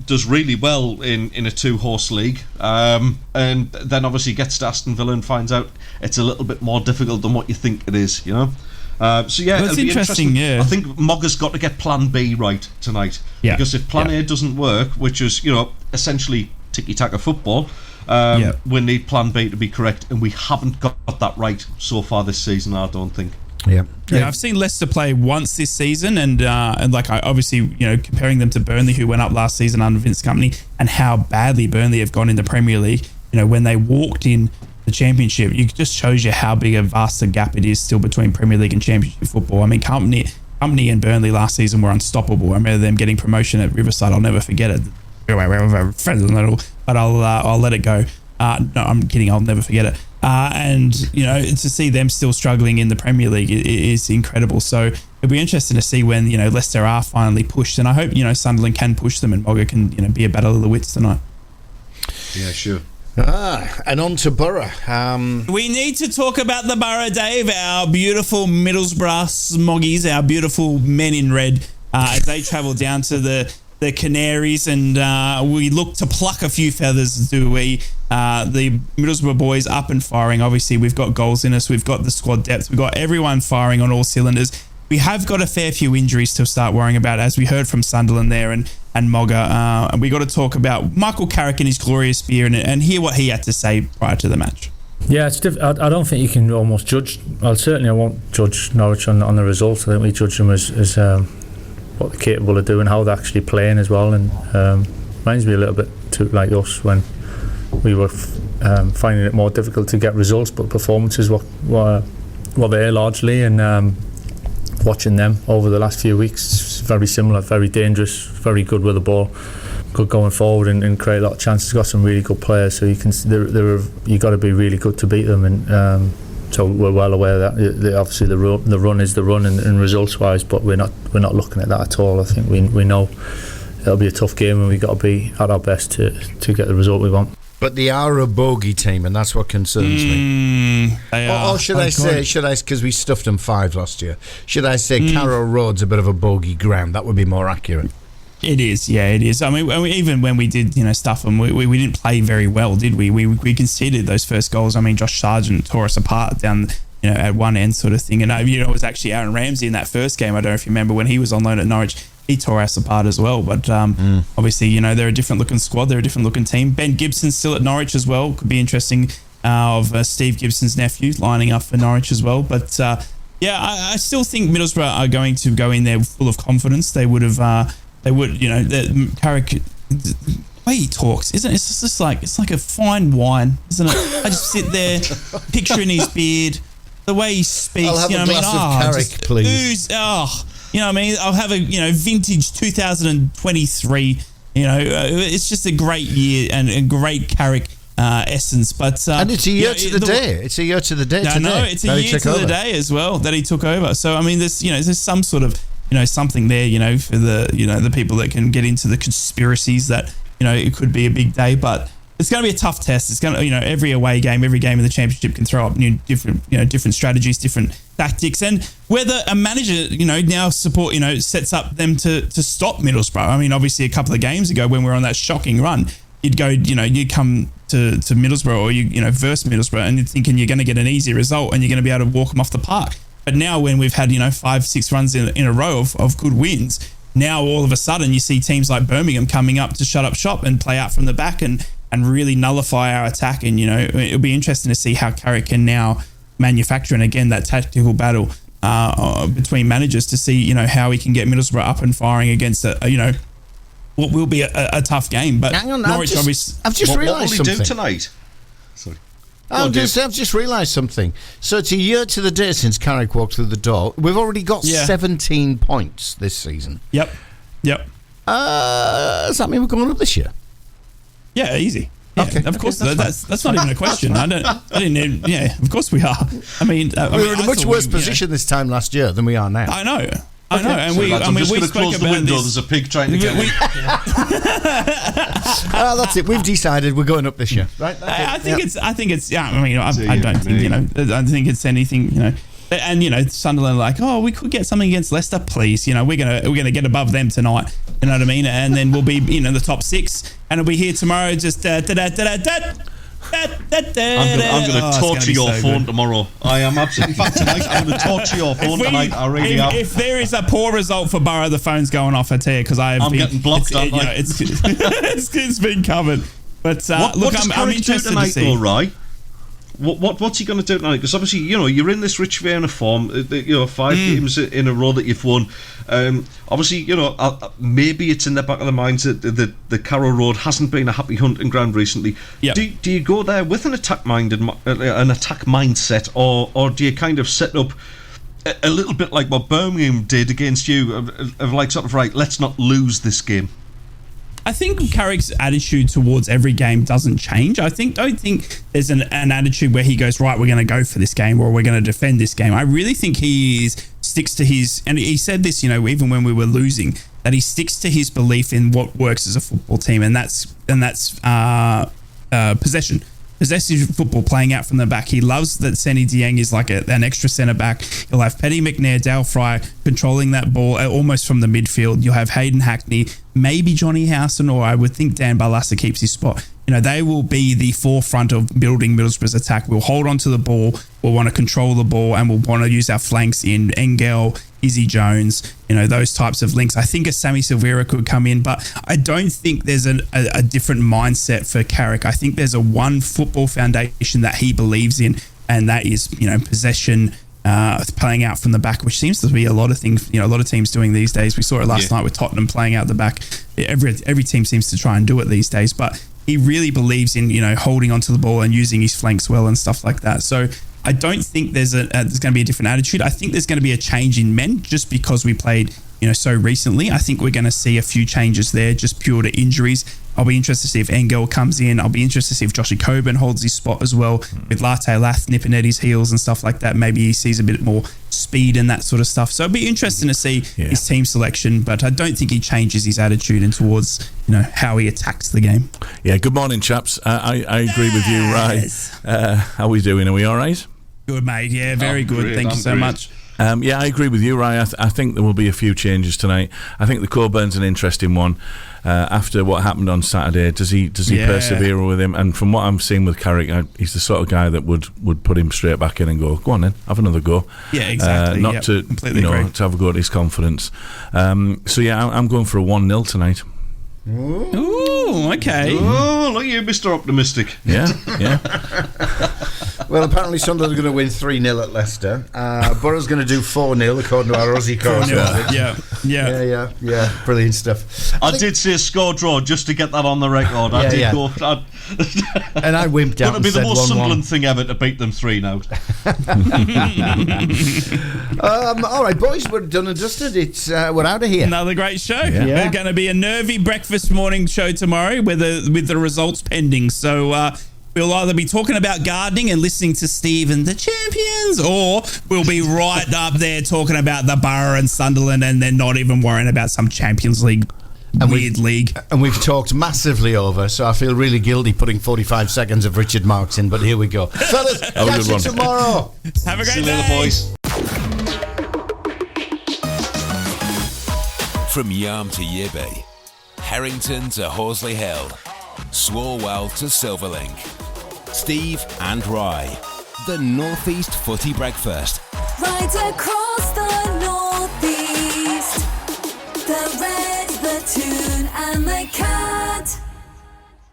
does really well in a two-horse league, and then obviously gets to Aston Villa and finds out it's a little bit more difficult than what you think it is, So it'll be interesting. I think Mogga's got to get Plan B right tonight, because if Plan A doesn't work, which is essentially tiki-taka football, we need Plan B to be correct, and we haven't got that right so far this season, I don't think. Yeah, I've seen Leicester play once this season, and like I obviously, comparing them to Burnley, who went up last season under Vince Kompany, and how badly Burnley have gone in the Premier League. When they walked in the Championship, it just shows you how big a vast gap it is still between Premier League and Championship football. I mean, Kompany and Burnley last season were unstoppable. I remember them getting promotion at Riverside. I'll never forget it. But I'll let it go. No, I'm kidding. I'll never forget it. And to see them still struggling in the Premier League is incredible. So it'll be interesting to see when Leicester are finally pushed, and I hope Sunderland can push them and Mogga can be a battle of the wits tonight. Yeah, sure. And on to Boro. We need to talk about the Boro, Dave, our beautiful Middlesbrough Smoggies, our beautiful men in red, as they travel down to the Canaries, and we look to pluck a few feathers, do we? The Middlesbrough boys up and firing. Obviously, we've got goals in us. We've got the squad depth. We've got everyone firing on all cylinders. We have got a fair few injuries to start worrying about, as we heard from Sunderland there and Mogga. And we got to talk about Michael Carrick and his glorious spear and hear what he had to say prior to the match. Yeah, it's I don't think you can almost judge. Well, certainly I won't judge Norwich on the results. I think we judge them as what they're capable of doing, how they're actually playing as well. And reminds me a little bit too like us when we were finding it more difficult to get results, but performances were there largely. And watching them over the last few weeks, very similar, very dangerous, very good with the ball, good going forward and create a lot of chances. Got some really good players, so you got to be really good to beat them. And so we're well aware that obviously the run is the run and results wise, but we're not looking at that at all. I think we know it'll be a tough game and we've got to be at our best to get the result we want. But they are a bogey team, and that's what concerns me. They are. Or should I say, because we stuffed them 5 last year, should I say Carrow Road's a bit of a bogey ground? That would be more accurate. It is, yeah, it is. I mean, even when we did, stuff them, we didn't play very well, did we? We conceded those first goals. I mean, Josh Sargent tore us apart down, at one end sort of thing. And, it was actually Aaron Ramsey in that first game. I don't know if you remember when he was on loan at Norwich. He tore us apart as well. But obviously, they're a different looking squad. They're a different looking team. Ben Gibson's still at Norwich as well. Could be interesting of Steve Gibson's nephew lining up for Norwich as well. But I still think Middlesbrough are going to go in there full of confidence. They would have, Carrick, the way he talks, isn't it? It's just like a fine wine, isn't it? I just sit there picturing his beard, the way he speaks. I'll have a glass of Carrick, please. I'll have a vintage 2023. It's just a great year and a great Carrick essence. But and it's a year to the day. It's a year to the day. No, it's a year to the day as well that he took over. So I mean, there's some sort of something there. For the people that can get into the conspiracies that it could be a big day, but it's going to be a tough test. It's going to, every away game, every game in the championship can throw up different strategies, different tactics, and whether a manager, now sets up them to stop Middlesbrough. I mean, obviously a couple of games ago when we were on that shocking run, you'd go, you'd come to Middlesbrough or verse Middlesbrough and you're thinking you're going to get an easy result and you're going to be able to walk them off the park. But now when we've had, 5-6 runs in a row of good wins, now all of a sudden you see teams like Birmingham coming up to shut up shop and play out from the back and really nullify our attack. And, it'll be interesting to see how Carrick can now manufacture, and again, that tactical battle between managers to see, how he can get Middlesbrough up and firing against what will be a tough game. But hang on, Norwich I've just realised something. What will he do tonight? Sorry. I've just realised something. So it's a year to the day since Carrick walked through the door. We've already got 17 points this season. Yep. Does that mean we're going up this year? Yeah, easy. Yeah, okay, of course. That's not even a question. I didn't even, of course we are. I mean, we were in a much worse position this time last year than we are now. I know. And I'm just going to close the window. There's a pig trying to get in. That's it. We've decided we're going up this year, right? I think it's. Yeah. I mean, I don't think I don't think it's anything. And Sunderland are like, oh, we could get something against Leicester, please. We're gonna get above them tonight. You know what I mean? And then we'll be in the top 6, and we'll be here tomorrow. Just I'm going to torture your phone tomorrow. I am absolutely. In fact, tonight I'm going to torture your phone tonight. I really am. If there is a poor result for Boro, the phone's going off. I tell you, because I'm getting blocked. It's been covered. But look, I'm interested tonight, to see. Though, Rye? What's he going to do tonight? Because obviously, you're in this rich vein of form. 5 games in a row that you've won. Obviously, maybe it's in the back of the minds that the Carrow Road hasn't been a happy hunting ground recently. Yep. Do you go there with an attack mindset, or do you kind of set up a little bit like what Birmingham did against you, of like sort of right, let's not lose this game? I think Carrick's attitude towards every game doesn't change. Don't think there's an attitude where he goes, right, we're going to go for this game or we're going to defend this game. I really think he sticks to his, and he said this, even when we were losing, that he sticks to his belief in what works as a football team, and that's possession. Possessive football playing out from the back. He loves that Seni Dieng is like an extra centre back. You'll have Petty McNair, Dale Fry controlling that ball almost from the midfield. You'll have Hayden Hackney, maybe Johnny Howson, or I would think Dan Barlaser keeps his spot. They will be the forefront of building Middlesbrough's attack. We'll hold on to the ball. We'll want to control the ball, and we'll want to use our flanks in Engel, Izzy Jones, those types of links. I think a Sammy Silvera could come in, but I don't think there's a different mindset for Carrick. I think there's a one football foundation that he believes in, and that is, possession, playing out from the back, which seems to be a lot of things, a lot of teams doing these days. We saw it last night with Tottenham playing out the back. Every team seems to try and do it these days, but he really believes in, holding onto the ball and using his flanks well and stuff like that. So I don't think there's going to be a different attitude. I think there's going to be a change in men just because we played, so recently. I think we're going to see a few changes there just pure to injuries. I'll be interested to see if Engel comes in. I'll be interested to see if Joshy Coburn holds his spot as well, with Latte Lath nipping at his heels and stuff like that. Maybe he sees a bit more speed and that sort of stuff. So it'll be interesting to see his team selection, but I don't think he changes his attitude in towards, how he attacks the game. Yeah, good morning, chaps. I agree with you, Ray. How are we doing? Are we all right? Good, mate. Yeah, very good. Great. Thank you so much. Yeah, I agree with you, Ray. I think there will be a few changes tonight. I think the Coburn's an interesting one. After what happened on Saturday, does he persevere with him? And from what I'm seeing with Carrick, he's the sort of guy that would put him straight back in and go on then, have another go. Yeah, exactly. Not to to have a go at his confidence. So yeah, I'm going for a 1-0 tonight. Ooh, okay. Oh, look at you, Mr. Optimistic. Yeah. Well, apparently Sunderland are going to win 3-0 at Leicester. Boro's going to do 4-0 according to our Aussie correspondent. Yeah. Brilliant stuff. I did say a score draw just to get that on the record. I did go. And I wimped out. It'll be the most Sunderland thing ever to beat them 3-0. All right, boys, we're done and dusted. We're out of here. Another great show. We're going to be a nervy breakfast morning show tomorrow with the results pending. So we'll either be talking about gardening and listening to Steve and the Champions, or we'll be right up there talking about the Boro and Sunderland, and then not even worrying about some Champions League weird league. And we've talked massively over, so I feel really guilty putting 45 seconds of Richard Marks in, but here we go. Fellas, catch you tomorrow. Have a great day. See you later, boys. From Yarm to Yibby, Harrington to Horsley Hill, Swarwell to Silverlink. Steve and Rye, the North East Footy Breakfast. Right across the North East, the Red, the Toon and the Cat.